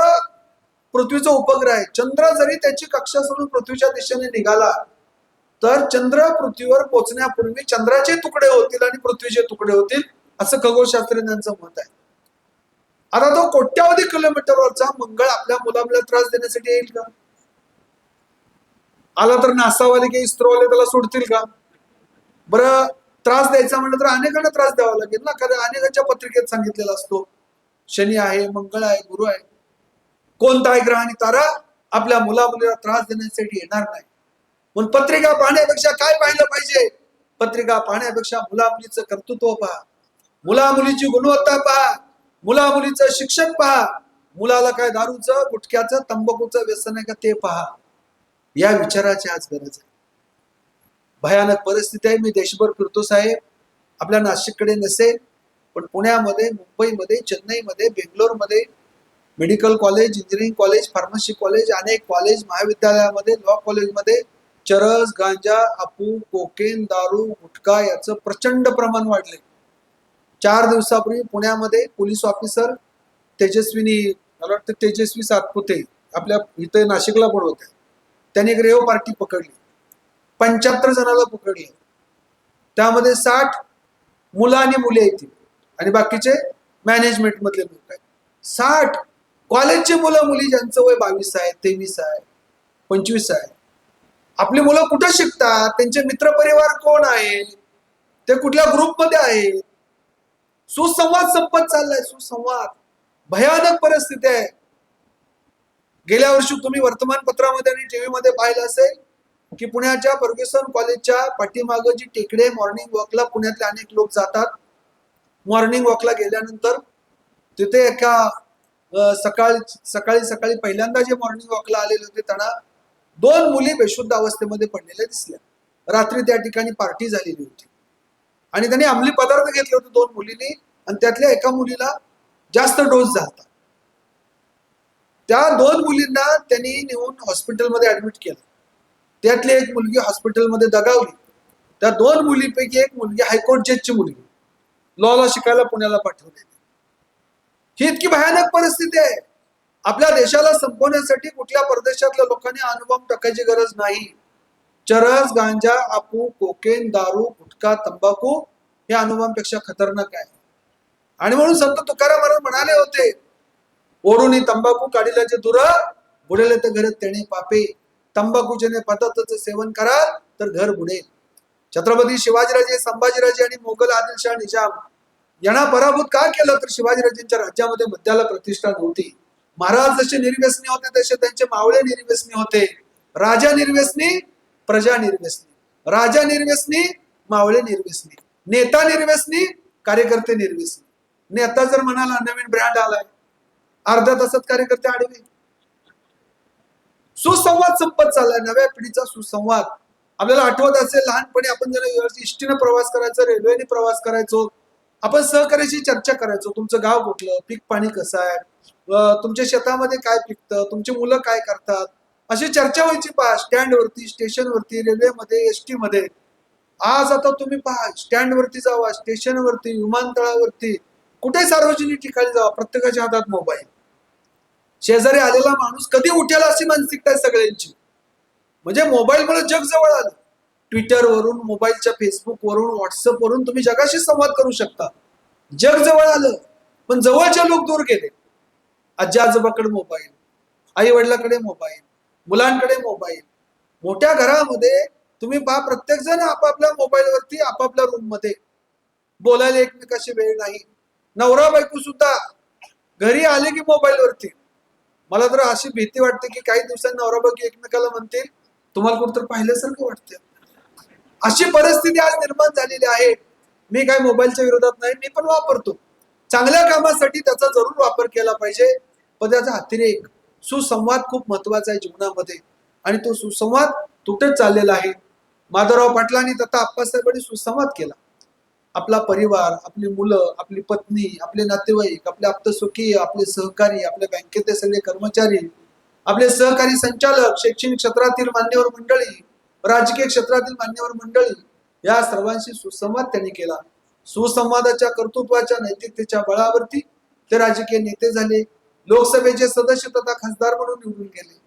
पृथ्वीचा उपग्रह आहे. चंद्र जरी त्याची कक्षा सोडून पृथ्वीच्या दिशेने निघाला तर चंद्र पृथ्वीवर पोहोचण्यापूर्वी चंद्राचे तुकडे होतील आणि पृथ्वीचे तुकडे होतील, असं खगोलशास्त्रज्ञांचं मत आहे. आता तो कोट्यावधी किलोमीटरवरचा मंगळ आपल्या मुलाला त्रास देण्यासाठी येईल का? आला तर नासावाले काही इस्रोवाले त्याला सोडतील का? बरं, त्रास द्यायचा म्हटलं तर अनेकांना त्रास द्यावा लागेल ना, कारण अनेकांच्या पत्रिकेत सांगितलेला असतो शनी आहे, मंगळ आहे, गुरु आहे. कोणताही ग्रह आणि तारा आपल्या मुलाला त्रास देण्यासाठी येणार नाही. म्हणून पत्रिका पाहण्यापेक्षा काय पाहिलं पाहिजे? पत्रिका पाहण्यापेक्षा मुलामुलीचं कर्तृत्व पहा, मुलामुलीची गुणवत्ता पहा, मुलामुलीचं शिक्षण पहा, मुलाला काय दारूचं, गुटख्याचं, तंबाखूचं व्यसन आहे का ते पहा. या विचाराची आज गरज आहे. भयानक परिस्थिती आहे. मी देशभर फिरतो साहेब, आपल्या नाशिककडे नसेल पण पुण्यामध्ये, मुंबईमध्ये, चेन्नईमध्ये, बेंगलोरमध्ये medical college, engineering college, pharmacy college, अनेक कॉलेज, महाविद्यालयामध्ये, लॉ कॉलेजमध्ये चरस, गांजा, अफू, कोकेन, दारू, गुटखा याचं प्रचंड प्रमाण वाढले. 4 दिवसापूर्वी पुण्यामध्ये पोलीस ऑफिसर तेजस्विनी, मला वाटतं तेजस्वी सातपुते, आपल्या इथे नाशिकला पण होत्या, त्यांनी एक रेव पार्टी पकडली. 75 जणांना पकडले. त्यामध्ये 60 मुलं आणि मुले येतील आणि बाकीचे मॅनेजमेंट मधले लोक आहेत. 60 कॉलेजचे मुलं मुली ज्यांचं वय 22 आहे, 23 आहे, 25 आहे. आपली मुलं कुठं शिकतात? त्यांचे मित्रपरिवार कोण आहे? ते कुठल्या ग्रुपमध्ये आहेत? सुसंवाद संपत चाललाय. सुसंवाद. भयानक परिस्थिती आहे. गेल्या वर्षी तुम्ही वर्तमानपत्रामध्ये आणि टीव्ही मध्ये पाहिलं असेल की पुण्याच्या फर्ग्युसन कॉलेजच्या पाठीमागं जी टेकडे, मॉर्निंग वॉकला पुण्यातले अनेक लोक जातात. मॉर्निंग वॉकला गेल्यानंतर तिथे एका सकाळी पहिल्यांदा जे मॉर्निंग वॉकला आलेले होते त्यांना 2 मुली बेशुद्ध अवस्थेमध्ये पडलेल्या दिसल्या. रात्री त्या ठिकाणी पार्टी झालेली होती आणि त्यांनी अंमली पदार्थ घेतले होते 2 मुलींनी आणि त्यातल्या एका मुलीला जास्त डोस झाला. त्या 2 मुलींना त्यांनी नेऊन हॉस्पिटलमध्ये ऍडमिट केलं. त्यातली एक मुलगी हॉस्पिटलमध्ये दगावली. त्या 2 मुलींपैकी एक मुलगी हायकोर्ट जजची मुलगी, लॉला शिकायला पुण्याला पाठवली. ही इतकी भयानक परिस्थिती आहे. आपल्या देशाला संपवण्यासाठी कुठल्या परदेशातल्या लोकांनी अणुबॉम्ब टाकायची गरज नाही. चरस, गांजा, अफू, कोकेन, दारू, गुटखा, तंबाखू हे अणुबॉम्बपेक्षा खतरनाक आहे. आणि म्हणून संत तुकाराम महाराज म्हणाले होते, ओढून तंबाखू काढिला जे दूर, बुडेले तर घर तेणे पापे. तंबाखूचे पदार्थाचं सेवन करा तर घर बुडेल. छत्रपती शिवाजीराजे, संभाजीराजे आणि मोगल आदिलशाह निजाम यांना पराभूत का केलं? तर शिवाजीराजेंच्या राज्यामध्ये मद्याला प्रतिष्ठा नव्हती. महाराज जसे निर्व्यसनी होते तसे त्यांचे मावळे निर्व्यसनी होते. राजा निर्व्यसनी, प्रजा निर्व्यसनी. राजा निर्व्यसनी, मावळे निर्व्यसनी. नेता निर्व्यसनी, कार्यकर्ते निर्व्यसनी. नेता जर म्हणाला नवीन ब्रँड आलाय, अर्ध्या तासात कार्यकर्ते आडवे. सुसंवाद संपत चाललाय. नव्या पिढीचा सुसंवाद. आपल्याला आठवत असेल लहानपणी आपण जरा इष्टीने प्रवास करायचो, रेल्वेने प्रवास करायचो, आपण सहकार्याची चर्चा करायचो. तुमचं गाव कुठलं, पीक पाणी कसं आहे, तुमच्या शेतामध्ये काय पिकतं, तुमची मुलं काय करतात, अशी चर्चा व्हायची. पहा, स्टँडवरती, स्टेशनवरती, रेल्वेमध्ये, एसटी मध्ये. आज आता तुम्ही पहा, स्टँडवरती जावा, स्टेशनवरती, विमानतळावरती, कुठे सार्वजनिक ठिकाणी जावा, प्रत्येकाच्या हातात मोबाईल. शेजारी आलेला माणूस कधी उठेल अशी मानसिकता आहे सगळ्यांची. म्हणजे मोबाईलमुळे जग जवळ आलं. ट्विटरवरून, मोबाईलच्या फेसबुकवरून, व्हॉट्सअपवरून तुम्ही जगाशी संवाद करू शकता. जग जवळ आलं, पण जवळचे लोक दूर गेले. आजी आजोबाकडे मोबाईल, आई वडिलांकडे मोबाईल, मुलांकडे मोबाईल. मोठ्या घरामध्ये तुम्ही पहा, प्रत्येक जण आपापल्या मोबाईलवरती, आपापल्या रूम मध्ये. बोलायला एकमेकाशी वेळ नाही. नवरा बायको सुद्धा घरी आले की मोबाईलवरती. मला तर अशी भीती वाटते की काही दिवसांनी नवरा बायको एकमेकाला म्हणतील, तुम्हाला कुठं पाहिल्यासारखं वाटतं. अशी परिस्थिती आज निर्माण झालेली आहे. मी काय मोबाईलच्या विरोधात नाही, मी पण वापरतो. चांगल्या कामासाठी त्याचा जरूर वापर केला पाहिजे, पण त्याचा अतिरेक. सुसंवाद खूप महत्वाचा आहे जीवनामध्ये आणि तो सुसंवाद तुटत चाललेला आहे. माधवराव पाटलांनी तथा आप्पासाहेबांनी सुसंवाद केला. आपला परिवार, आपली मुलं, आपली पत्नी, आपले नातेवाईक, आपले आप्तसुखी, आपले सहकारी, आपल्या बँकेतले सगळे कर्मचारी, आपले सहकारी संचालक, शैक्षणिक क्षेत्रातील मान्यवर मंडळी, राजकीय क्षेत्रातील मान्यवर मंडळी या सर्वांशी सुसंवाद त्यांनी केला. सुसंवादाच्या कर्तृत्वाच्या नैतिकतेच्या बळावरती ते राजकीय नेते झाले, लोकसभेचे सदस्य तथा खासदार म्हणून निवडून गेले.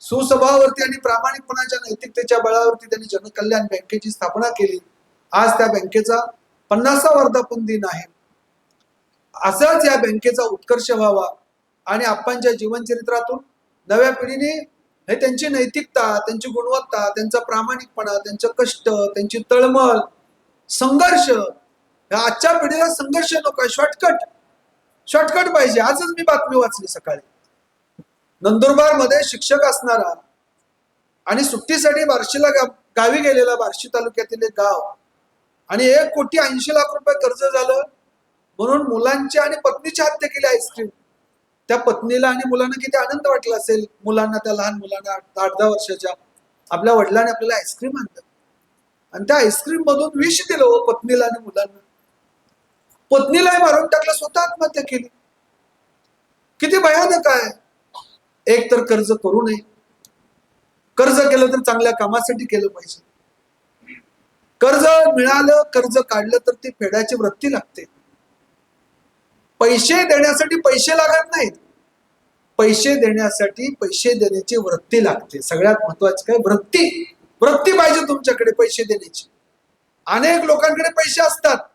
सुस्वभावावरती आणि प्रामाणिकपणाच्या नैतिकतेच्या बळावरती त्यांनी जनकल्याण बँकेची स्थापना केली. आज त्या बँकेचा 50वा वर्धापन दिन आहे. असाच या बँकेचा उत्कर्ष व्हावा आणि आप्पांच्या जीवनचरित्रातून नव्या पिढीने हे त्यांची नैतिकता, त्यांची गुणवत्ता, त्यांचा प्रामाणिकपणा, त्यांचं कष्ट, त्यांची तळमळ, संघर्ष, या आजच्या पिढीला संघर्ष नको, शॉर्टकट पाहिजे. आजच मी बातमी वाचली सकाळी, नंदुरबार मध्ये शिक्षक असणारा आणि सुट्टीसाठी बार्शीला गावी गेलेला बार्शी तालुक्यातील एक गाव, आणि 1,80,00,000 रुपये कर्ज झालं म्हणून मुलांची आणि पत्नीची हत्या केली. आईस्क्रीम, त्या पत्नीला आणि मुलांना किती आनंद वाटला असेल. मुलांना, त्या लहान मुलांना 8-10 वर्षाच्या, आपल्या वडिलांनी आपल्याला आईस्क्रीम आणलं आणि त्या आईस्क्रीम मधून विष दिलं पत्नीला आणि मुलांना. पत्नीलाही मारून टाकलं, स्वतः आत्महत्या केली. किती भयानक आहे. एक तर कर्ज करू नये, कर्ज केलं तर चांगल्या कामासाठी केलं पाहिजे. कर्ज मिळालं, कर्ज काढलं तर ते फेडायची वृत्ती लागते. पैसे देण्यासाठी पैसे लागत नाहीत, पैसे देण्यासाठी पैसे देण्याची वृत्ती लागते. सगळ्यात महत्वाची काय, वृत्ती पाहिजे तुमच्याकडे पैसे देण्याची. अनेक लोकांकडे पैसे असतात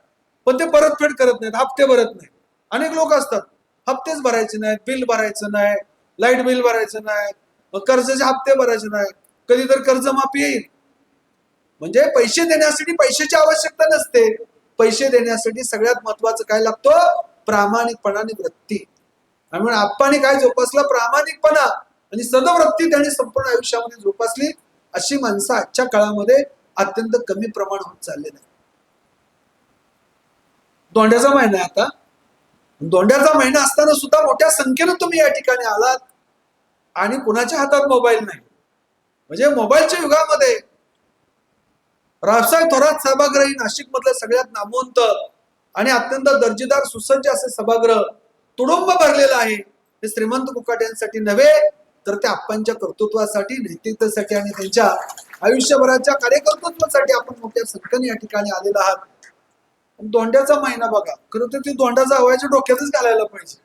पण ते परतफेड करत नाहीत, हप्ते भरत नाहीत. अनेक लोक असतात, हप्तेच भरायचे नाहीत, बिल भरायचं नाही, लाईट बिल भरायचं नाही, कर्जाचे हप्ते भरायचे नाही, कधी तर कर्जमाफी येईल. म्हणजे पैसे देण्यासाठी पैशाची आवश्यकता नसते, पैसे देण्यासाठी सगळ्यात महत्वाचं काय लागतं, प्रामाणिकपणा आणि वृत्ती. आणि आप्पांनी काय जोपासला, प्रामाणिकपणा आणि सदवृत्ती त्यांनी संपूर्ण आयुष्यामध्ये जोपासली. अशी माणसं आजच्या काळामध्ये अत्यंत कमी प्रमाण होत चाललेलं आहे. दोंड्याचा महिना आहे आता, दोंड्याचा महिना असताना सुद्धा मोठ्या संख्येनं तुम्ही या ठिकाणी आलात आणि कुणाच्या हातात मोबाईल नाही. म्हणजे मोबाईलच्या युगामध्ये रावसाहेब थोरात सभागृह नाशिक मधलं सगळ्यात नामवंत आणि अत्यंत दर्जेदार सुसज्ज असे सभागृह तुडुंब भरलेलं आहे. हे श्रीमंत कुकाट्यांसाठी नव्हे तर त्या आप्पांच्या कर्तृत्वासाठी, नैतिकतेसाठी आणि त्यांच्या आयुष्यभराच्या कार्यकर्तृत्वासाठी आपण मोठ्या संख्येने या ठिकाणी आलेला आहात. दोंड्याचा महिना बघा, खरं तर ती दोंडा जावयाच्या डोक्यातच घालायला पाहिजे.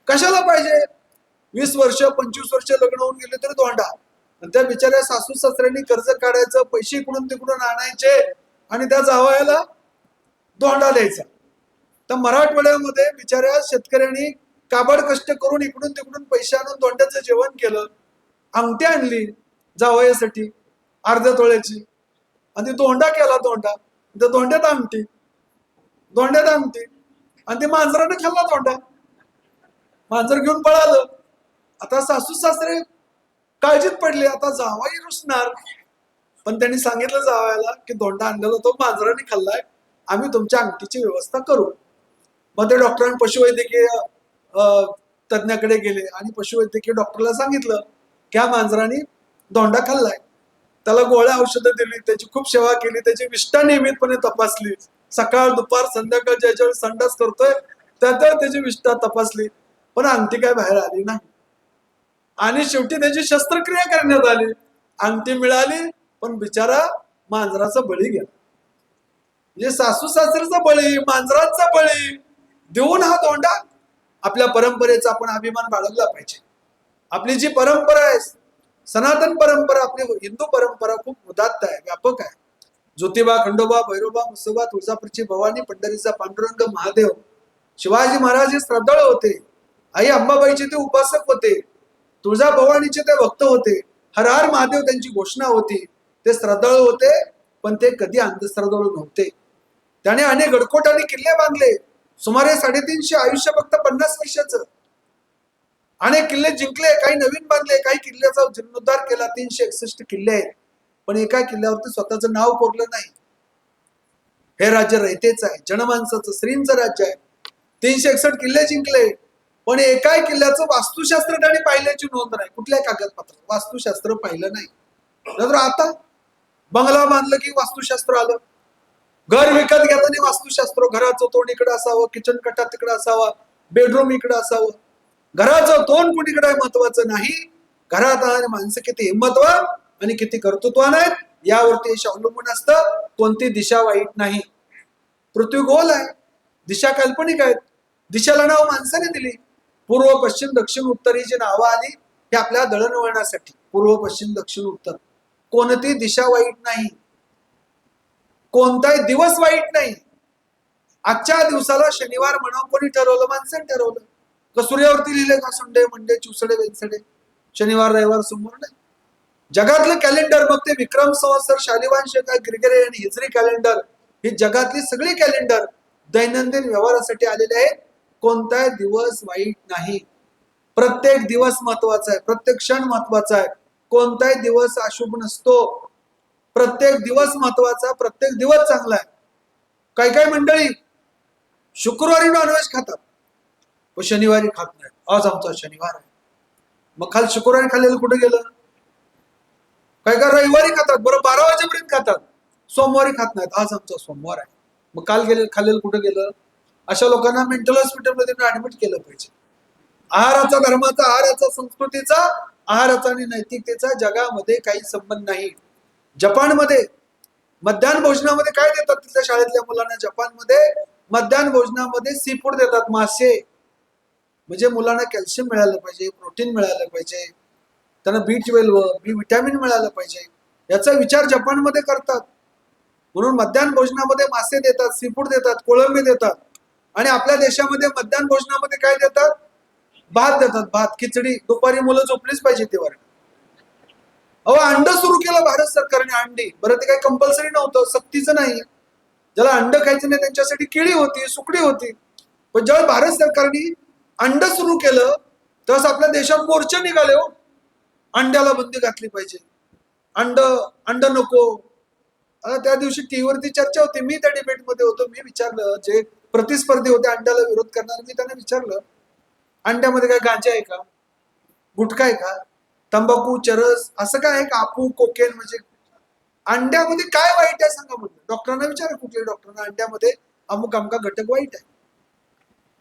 कशाला पाहिजे, 20 वर्ष 25 वर्ष लग्न होऊन गेले तरी दोंडा. आणि त्या बिचाऱ्या सासू सासऱ्यांनी कर्ज काढायचं, पैसे इकडून तिकडून आणायचे आणि त्या जावयाला दोंडा द्यायचा. तर मराठवाड्यामध्ये बिचाऱ्या शेतकऱ्यांनी काबड कष्ट करून इकडून तिकडून पैसे आणून दोंड्याचं जेवण केलं, अंगठी आणली जावयासाठी अर्ध्या तोळ्याची, आणि ती दोंडा केला. त्या दोंड्यात अंगठी आणि ते मांजराने खाल्ला दोंडा, मांजर घेऊन पळालं. आता सासू सासरे काळजीत पडले, आता जावाई रुसणार. पण त्यांनी सांगितलं जावयाला की दोंडा आणलेला तो मांजराने खाल्लाय, आम्ही तुमच्या अंगठीची व्यवस्था करू. मग ते डॉक्टरांनी पशुवैद्यकीय तज्ञाकडे गेले आणि पशुवैद्यकीय डॉक्टरला सांगितलं की ह्या मांजराने दोंडा खाल्लाय. त्याला गोळ्या औषधं दिली, त्याची खूप सेवा केली, त्याची विष्ठा नियमितपणे तपासली. सकाळ दुपार संध्याकाळ ज्याच्या वेळेस संडास करतोय त्याच्यावर त्याची विष्ठा तपासली, पण अंगठी काय बाहेर आली नाही. आणि शेवटी त्याची शस्त्रक्रिया करण्यात आली, अंगठी मिळाली, पण बिचारा मांजराचा बळी गेला. म्हणजे सासू सासऱ्याचा बळी, मांजराचा बळी देऊन हा दोंडा. आपल्या परंपरेचा आपण अभिमान बाळगला पाहिजे. आपली जी परंपरा आहे, सनातन परंपरा, आपली हिंदू परंपरा खूप उदात्त आहे, व्यापक आहे. ज्योतिबा, खंडोबा, भैरोबा, मुसोबा, तुळजापूरची भवानी, पंढरीचा पांडुरंग, महादेव, शिवाजी महाराज हे श्रद्धाळू होते, आई अंबाबाईचे ते उपासक होते, तुळजा भवानीचे ते भक्त होते, हर हर महादेव त्यांची घोषणा होती. ते श्रद्धाळू होते, पण ते कधी अंधश्रद्धाळू नव्हते. त्याने अनेक गडकोट आणि किल्ले बांधले. सुमारे 350 आयुष्य फक्त 50 वर्षाचं. अनेक किल्ले जिंकले, काही नवीन बांधले, काही किल्ल्याचा जीर्णोद्धार केला. 361 किल्ले आहेत, पण एका किल्ल्यावरती स्वतःचं नाव कोरलं नाही. हे राज्य रयतेच आहे, जनमानसाचं, स्त्रींचं राज्य आहे. 361 किल्ले जिंकले, पण एकाही किल्ल्याचं वास्तुशास्त्र त्यांनी पाहिल्याची नोंद नाही. कुठल्या कागदपत्रात वास्तुशास्त्र पाहिलं नाही. नंतर आता बंगला बांधलं की वास्तुशास्त्र आलं, घर विकत घेताना वास्तुशास्त्र, घराचं तोंड इकडे असावं, किचन कट्टा तिकडे असावा, बेडरूम इकडे असावं. घराचं तोंड कुणीकडे महत्वाचं नाही, घरात आणि माणसं किती हिंमतवान आणि किती कर्तृत्वान आहेत यावरती यश अवलंबून असतं. कोणती दिशा वाईट नाही. पृथ्वी गोल आहे, दिशा काल्पनिक आहेत. दिशेला नाव माणसाने दिली. पूर्व पश्चिम दक्षिण उत्तर ही जी नावं आली ही आपल्या दळणवळणासाठी. पूर्व पश्चिम दक्षिण उत्तर, कोणती दिशा वाईट नाही, कोणताही दिवस वाईट नाही. आजच्या दिवसाला शनिवार म्हणावं कोणी ठरवलं? माणसाने ठरवलं. का सूर्यावरती लिहिले का संडे मंडे ट्युसडे वेन्सडे, शनिवार रविवार सोमवार? नाही. जगातलं कॅलेंडर, मग ते विक्रम संवत्सर, शालिवान शका, ग्रिगोरियन, हिजरी कॅलेंडर, ही जगातली सगळी कॅलेंडर दैनंदिन व्यवहारासाठी आलेले आहेत. कोणताही दिवस वाईट नाही. प्रत्येक दिवस महत्वाचा आहे, प्रत्येक क्षण महत्वाचा आहे. कोणताही दिवस अशुभ नसतो. प्रत्येक दिवस महत्वाचा, प्रत्येक दिवस चांगला आहे. काही काही मंडळी शुक्रवारी नॉनव्हेज खातात पण शनिवारी खात नाहीत. आज आमचा शनिवार आहे. मग काल शुक्रवारी खाल्लेलं कुठे गेलं? काही काय रविवारी खातात, बरं 12 वाजेपर्यंत खातात, सोमवारी खात नाहीत. आज आमचा सोमवार आहे. मग काल खाल्लेलं कुठे गेलं? अशा लोकांना मेंटल हॉस्पिटलमध्ये ऍडमिट केलं पाहिजे. आहाराचा, धर्माचा, आहाराचा, संस्कृतीचा, आहाराचा आणि नैतिकतेचा जगामध्ये काही संबंध नाही. जपानमध्ये मध्यान्ह भोजनामध्ये काय देतात तिथल्या शाळेतल्या मुलांना? जपानमध्ये मध्यान्ह भोजनामध्ये सी फूड देतात, मासे. म्हणजे मुलांना कॅल्शियम मिळालं पाहिजे, प्रोटीन मिळालं पाहिजे, त्यांना B12, बी विटॅमिन मिळालं पाहिजे, याचा विचार जपानमध्ये करतात. म्हणून मध्यान्ह भोजनामध्ये मासे देतात, सी फूड देतात, कोळंबी देतात. आणि आपल्या देशामध्ये मध्यान्ह भोजनामध्ये काय देतात? भात देतात, भात, खिचडी. दुपारी मुलं झोपलीच पाहिजे ते वर्ग. अहो, अंड सुरू केलं भारत सरकारने, अंडी. बरं, ते काही कंपल्सरी नव्हतं, सक्तीचं नाही. ज्याला अंड खायचं नाही त्यांच्यासाठी केळी होती, सुकडी होती. पण जेव्हा भारत सरकारने अंड सुरू केलं तेव्हा आपल्या देशात मोर्चे निघाले. हो, अंड्याला बंदी घातली पाहिजे, अंड नको. आता त्या दिवशी टीव्हीवरती चर्चा होती, मी त्या डिबेटमध्ये होतो. मी विचारलं, जे प्रतिस्पर्धी होते अंड्याला विरोध करणारे, मी त्यांना विचारलं, अंड्यामध्ये काय गांजा आहे का, गुटखा आहे का, तंबाखू, चरस असं काय आहे का, आपू, कोकेन? म्हणजे अंड्यामध्ये काय वाईट आहे सांगा म्हणलं. डॉक्टरांना विचारा, कुठल्या डॉक्टरांना, अंड्यामध्ये अमुक अमका घटक वाईट आहे.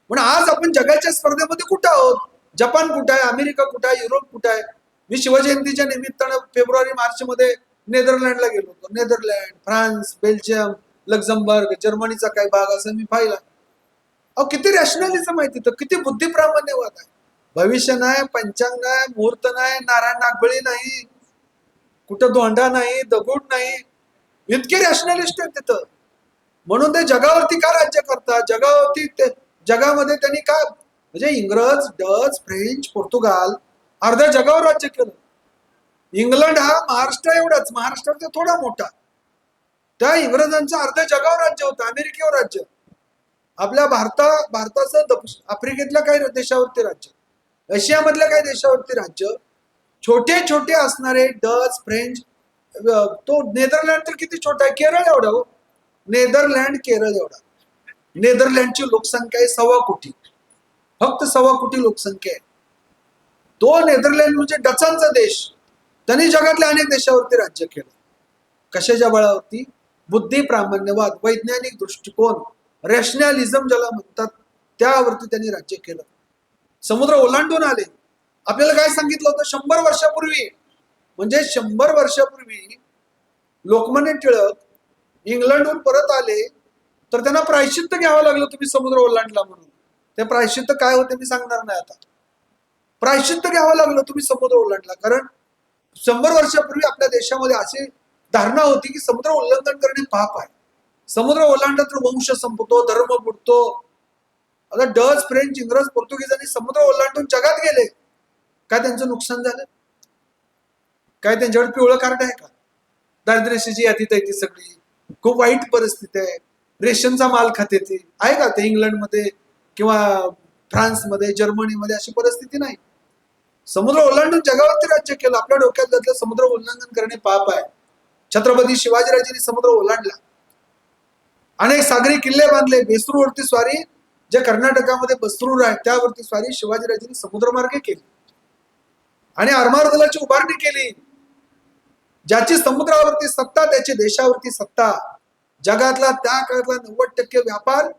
म्हणून आज आपण जगाच्या स्पर्धेमध्ये कुठं आहोत? जपान कुठं आहे, अमेरिका कुठं आहे, युरोप कुठं आहे? मी शिवजयंतीच्या निमित्तानं फेब्रुवारी मार्च मध्ये नेदरलँडला गेलो होतो. नेदरलँड, फ्रान्स, बेल्जियम, लक्झमबर्ग, जर्मनीचा काही भाग असं मी पाहिला. अहो, किती रॅशनॅलिझम आहे तिथं, किती बुद्धिप्रामाण्यवाद आहे. भविष्य नाही, पंचांग नाही, मुहूर्त नाही, नारायण नागबळी नाही, कुठं दोंडा नाही, दगड नाही. इतके रॅशनॅलिस्ट आहेत तिथं. म्हणून ते जगावरती का राज्य करतात? जगामध्ये त्यांनी काय, म्हणजे इंग्रज, डच, फ्रेंच, पोर्तुगाल अर्ध्या जगावर राज्य केलं. इंग्लंड हा महाराष्ट्र एवढाच, महाराष्ट्राचा थोडा मोठा. त्या इंग्रजांचं अर्ध्या जगावर राज्य होतं, अमेरिकेवर राज्य. आपल्या भारताचं आफ्रिकेतल्या काही देशावरती राज्य, रशियामधल्या काही देशावरती राज्य, छोटे छोटे असणारे डच, फ्रेंच. तो नेदरलँड तर किती छोटा आहे, केरळ एवढा. हो, नेदरलँड केरळ एवढा. नेदरलँडची लोकसंख्या आहे 1.25 कोटी, फक्त 1.25 कोटी लोकसंख्या आहे. तो नेदरलँड म्हणजे डचांचा देश. त्यांनी जगातल्या अनेक देशावरती राज्य केलं. कशाच्या बळावरती? बुद्धी प्रामाण्यवाद, वैज्ञानिक दृष्टिकोन, रॅशनॅलिझम ज्याला म्हणतात, त्यावरती त्यांनी राज्य केलं. समुद्र ओलांडून आले. आपल्याला काय सांगितलं होतं 100 वर्षापूर्वी? म्हणजे 100 वर्षापूर्वी लोकमान्य टिळक इंग्लंडहून परत आले तर त्यांना प्रायश्चित्त घ्यावं लागलं, तुम्ही समुद्र ओलांडला म्हणून. ते प्रायश्चित्त काय होते मी सांगणार नाही आता. प्रायश्चित्त घ्यावं लागलं, तुम्ही समुद्र ओलांडला. कारण 100 वर्षापूर्वी आपल्या देशामध्ये अशी धारणा होती की समुद्र उल्लंघन करणे पाप आहे. समुद्र ओलांडला तर वंश संपतो, धर्म बुडतो. आता डच, फ्रेंच, इंग्रज, पोर्तुगीजांनी समुद्र ओलांडून जगात गेले. काय त्यांचं नुकसान झालं? काय त्यांच्याकडे पिवळं कार्ड आहे का? दारिद्र्यरेषेची यादी ती सगळी, खूप वाईट परिस्थिती आहे. रेशनचा माल खाते ती आहे का? ते इंग्लंडमध्ये किंवा फ्रान्समध्ये, जर्मनीमध्ये अशी परिस्थिती नाही. समुद्र ओलांडून जगावरती राज्य केलं. आपल्या डोक्यात घातलं समुद्र उल्लंघन करणे पाप आहे. छत्रपती शिवाजीराजांनी समुद्र ओलांडला, अनेक सागरी किल्ले बांधले. बेसरूवरती स्वारी, जे कर्नाटकामध्ये बसरूर आहे त्यावरती स्वारी शिवाजीराजांनी समुद्रमार्गे केली. आणि आरमार दलाची उभारणी केली. ज्याची समुद्रावरती सत्ता त्याची देशावरती सत्ता. जगातला त्या काळातला 90% व्यापार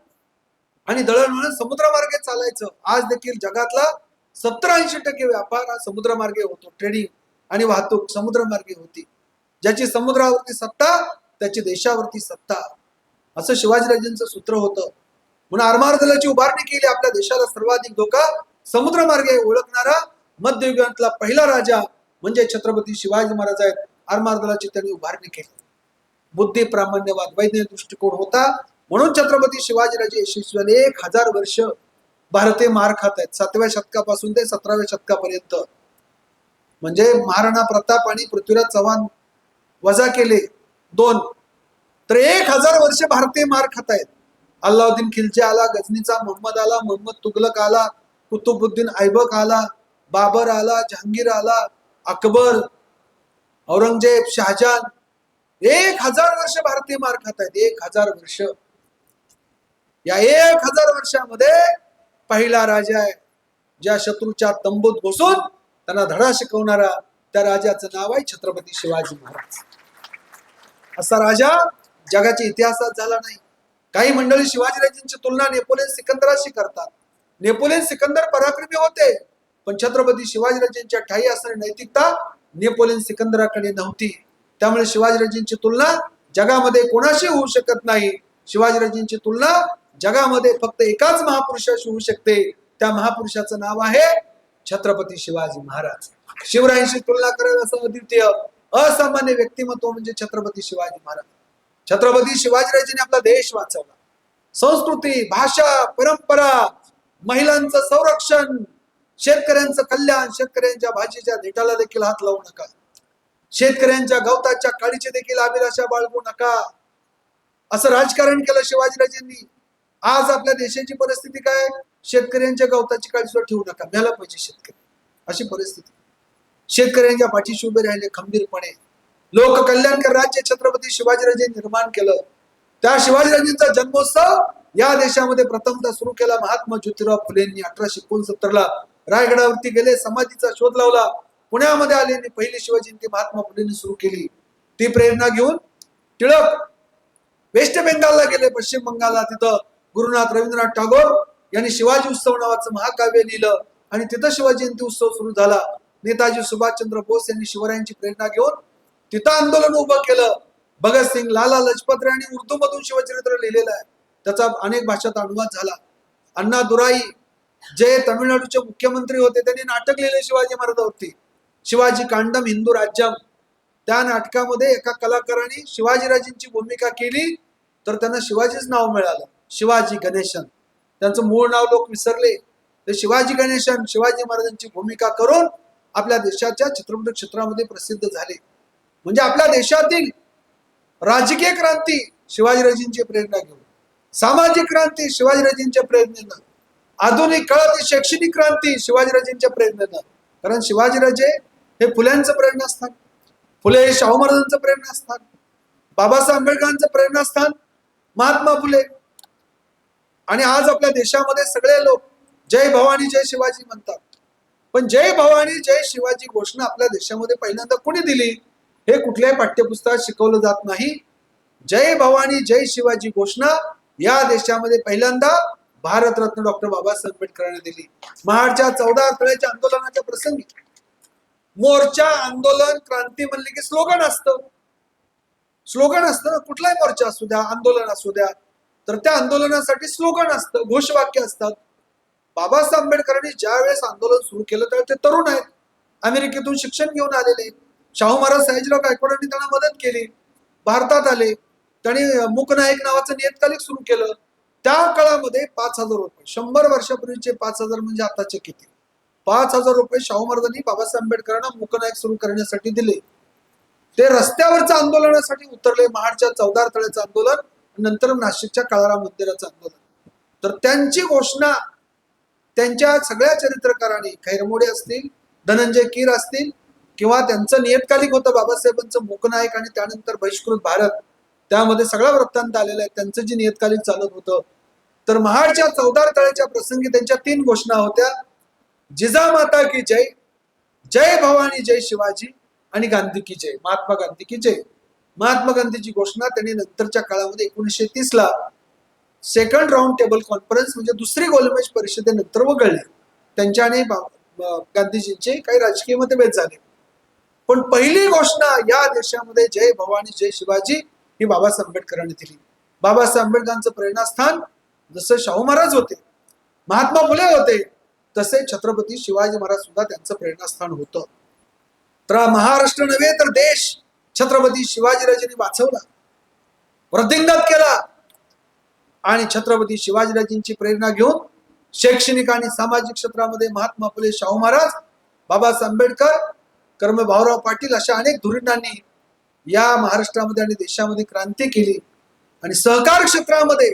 आणि दळणवळण समुद्रमार्गे चालायचं. आज देखील जगातला 70-80% व्यापार हा समुद्रमार्गे होतो. ट्रेडिंग आणि वाहतूक समुद्रमार्गे होती. ज्याची समुद्रावरती सत्ता त्याची देशावरती सत्ता, असं शिवाजीराजेंचं सूत्र होतं. म्हणून आरमार दलाची उभारणी केली. आपल्या देशाला सर्वाधिक धोका समुद्रमार्गे ओळखणारा मध्ययुगातला पहिला राजा म्हणजे छत्रपती शिवाजी महाराज आहेत. आरमार दलाची त्यांनी उभारणी केली. बुद्धी, प्रामाण्यवाद, वैज्ञानिक दृष्टिकोन होता. म्हणून छत्रपती शिवाजीराजे यशस्वी झाले. 1000 वर्ष भारतीय मार खात आहेत. 7व्या शतकापासून ते 17व्या शतकापर्यंत. म्हणजे महाराणा प्रताप आणि पृथ्वीराज चव्हाण वजा केले 2, तर 1000 वर्ष भारतीय मार खात आहेत. अल्लाउद्दीन खिलजी आला, गझनीचा मोहम्मद आला, मोहम्मद तुगलक आला, कुतुबुद्दीन ऐबक आला, बाबर आला, जहांगीर आला, अकबर, औरंगजेब, शहाजहान. 1000 वर्ष भारतीय मार खात आहेत. 1000 वर्ष. या 1000 वर्षामध्ये पहिला राजा आहे ज्या शत्रूच्या तंबूत घुसून त्यांना धडा शिकवणारा. त्या राजाचं नाव आहे छत्रपती शिवाजी महाराज. असा राजा जगाच्या इतिहासात झाला नाही. काही मंडळी शिवाजीराजेंची तुलना नेपोलियन सिकंदराशी करतात. नेपोलियन सिकंदर पराक्रमी होते, पण छत्रपती शिवाजीराजेंच्या ठाई असणारी नैतिकता नेपोलियन सिकंदराकडे नव्हती. त्यामुळे शिवाजीराजेंची तुलना जगामध्ये कोणाशी होऊ शकत नाही. शिवाजीराजेंची तुलना जगामध्ये फक्त एकाच महापुरुषाशी होऊ शकते. त्या महापुरुषाचं नाव आहे छत्रपती शिवाजी महाराज. शिवरायांशी तुलना करावी असं अद्वितीय असामान्य व्यक्तिमत्व म्हणजे छत्रपती शिवाजी महाराज. छत्रपती शिवाजीराजेंनी आपला देश वाचवला. संस्कृती, भाषा, परंपरा, महिलांचं संरक्षण, शेतकऱ्यांचं कल्याण. शेतकऱ्यांच्या भाजीच्या देठाला देखील हात लावू नका. शेतकऱ्यांच्या गवताच्या काळीची देखील अभिलाषा बाळगू नका. असं राजकारण केलं शिवाजीराजेंनी. आज आपल्या देशाची परिस्थिती काय? शेतकऱ्यांच्या गवताची काळजी सुद्धा ठेवू नका, भ्यायला पाहिजे शेतकरी, अशी परिस्थिती. शेतकऱ्यांच्या पाठीशी उभे राहिले खंबीरपणे. लोक कल्याणकर राज्य छत्रपती शिवाजीराजे निर्माण केलं. त्या शिवाजीराजेंचा जन्मोत्सव या देशामध्ये प्रथमतः सुरू केला महात्मा ज्योतिराव फुलेंनी. 1869 रायगडावरती गेले, समाधीचा शोध लावला. पुण्यामध्ये आले आणि पहिली शिवजयंती महात्मा फुलेंनी सुरू केली. ती प्रेरणा घेऊन टिळक वेस्ट बेंगालला गेले, पश्चिम बंगालला. तिथं गुरुनाथ रवींद्रनाथ टागोर यांनी शिवाजी उत्सव नावाचं महाकाव्य लिहिलं आणि तिथं शिवजयंती उत्सव सुरू झाला. नेताजी सुभाषचंद्र बोस यांनी शिवरायांची प्रेरणा घेऊन तिथं आंदोलन उभं केलं. भगतसिंग, लाला लजपत राय यांनी उर्दू मधून शिवचरित्र लिहिलेलं आहे. त्याचा अनेक भाषात अनुवाद झाला. अण्णा दुराई जे तमिळनाडूचे मुख्यमंत्री होते त्यांनी नाटक लिहिले शिवाजी महाराजांवरती, शिवाजी कांडम हिंदू राज्यम. त्या नाटकामध्ये एका कलाकाराने शिवाजीराजेंची भूमिका केली तर त्यांना शिवाजीच नाव मिळालं, शिवाजी गणेशन. त्यांचं मूळ नाव लोक विसरले. ते शिवाजी गणेशन शिवाजी महाराजांची भूमिका करून आपल्या देशाच्या चित्रपट क्षेत्रामध्ये प्रसिद्ध झाले. म्हणजे आपल्या देशातील राजकीय क्रांती शिवाजीराजेंची प्रेरणा घेऊन, सामाजिक क्रांती शिवाजीराजेंच्या प्रेरणेनं, आधुनिक काळातील शैक्षणिक क्रांती शिवाजीराजेंच्या प्रेरणेनं. कारण शिवाजीराजे हे फुल्यांचं प्रेरणास्थान, फुले शाहू महाराजांचं प्रेरणास्थान, बाबासाहेब आंबेडकरांचं प्रेरणास्थान महात्मा फुले. आणि आज आपल्या देशामध्ये सगळे लोक जय भवानी जय शिवाजी म्हणतात. पण जय भवानी जय शिवाजी घोषणा आपल्या देशामध्ये पहिल्यांदा कोणी दिली हे कुठल्याही पाठ्यपुस्तकात शिकवलं जात नाही. जय भवानी जय शिवाजी घोषणा या देशामध्ये पहिल्यांदा भारतरत्न डॉक्टर बाबासाहेब आंबेडकरांनी दिली. महाडच्या 14 तळ्याच्या आंदोलनाच्या प्रसंगी मोर्चा, आंदोलन, क्रांती म्हणले की स्लोगन असतं. स्लोगन असतं ना, कुठलाही मोर्चा असू द्या, आंदोलन असू द्या, तर त्या आंदोलनासाठी स्लोगन असतं, घोषवाक्य असतात. बाबासाहेब आंबेडकरांनी ज्या वेळेस आंदोलन सुरू केलं त्यावेळेस ते तरुण आहेत, अमेरिकेतून शिक्षण घेऊन आलेले. शाहू महाराज सयाजीराव गायकवाडांनी त्यांना मदत केली. भारतात आले, त्यांनी मूकनायक नावाचं नियतकालिक सुरू केलं. त्या काळामध्ये 5000 रुपये, 100 वर्षापूर्वीचे 5000 म्हणजे आताचे किती, 5000 रुपये शाहू महाराजांनी बाबासाहेब आंबेडकरांना मूकनायक सुरू करण्यासाठी दिले. ते रस्त्यावरच्या आंदोलनासाठी उतरले. महाडच्या 14 तळ्याचं आंदोलन, नंतर नाशिकच्या काळाराम मंदिराचं आंदोलन. तर त्यांची घोषणा त्यांच्या सगळ्या चरित्रकारांनी, खैरमोडे असतील, धनंजय कीर असतील, किंवा त्यांचं नियतकालिक होतं बाबासाहेबांचं मूकनायक आणि त्यानंतर बहिष्कृत भारत, त्यामध्ये सगळा वृत्तांत आलेला आहे. त्यांचं जे नियतकालिक चालत होतं. तर महाडच्या 14 तळ्याच्या प्रसंगी त्यांच्या 3 घोषणा होत्या, जिजामाता की जय, जय भवानी जय शिवाजी आणि गांधी की जय, महात्मा गांधी की जय. महात्मा गांधीची घोषणा त्यांनी नंतरच्या काळामध्ये 1930 सेकंड राऊंड टेबल कॉन्फरन्स म्हणजे दुसरी गोलमेज परिषदेनंतर वगळले. त्यांच्याने गांधीजींचे काही राजकीय मतभेद झाले. पण पहिली घोषणा या देशामध्ये जय भवानी जय शिवाजी ही बाबासाहेब आंबेडकरांनी दिली. बाबासाहेब आंबेडकरांचं प्रेरणास्थान जसं शाहू महाराज होते, महात्मा फुले होते, तसे छत्रपती शिवाजी महाराज सुद्धा त्यांचं प्रेरणास्थान होतं. तर महाराष्ट्र नव्हे तर देश छत्रपती शिवाजीराजांनी वाचवला, वृद्धिंगत केला आणि छत्रपती शिवाजीराजांची प्रेरणा घेऊन शैक्षणिक आणि सामाजिक क्षेत्रामध्ये महात्मा फुले, शाहू महाराज, बाबासाहेब आंबेडकर, कर्म भाऊराव पाटील अशा अनेक धुरीणांनी या महाराष्ट्रामध्ये आणि देशामध्ये क्रांती केली आणि सहकार क्षेत्रामध्ये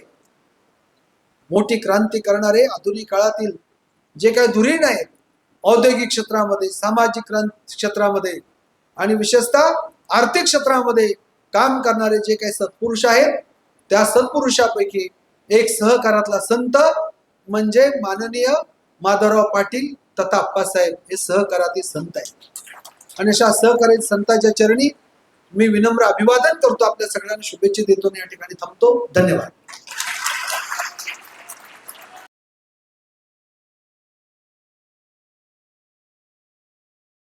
मोठी क्रांती करणारे आधुनिक काळातील जे काही धुरीण आहेत, औद्योगिक क्षेत्रामध्ये, सामाजिक क्रांती क्षेत्रामध्ये आणि विशेषतः आर्थिक क्षेत्रामध्ये काम करणारे जे काही सत्पुरुष आहेत, त्या सत्पुरुषापैकी एक सहकारातला संत म्हणजे माननीय माधवराव पाटील तथा आप्पासाहेब हे सहकारातील संत आहेत. आणि अशा सहकारी संतांच्या चरणी मी विनम्र अभिवादन करतो, आपल्या सगळ्यांना शुभेच्छा देतो आणि या ठिकाणी थांबतो. धन्यवाद.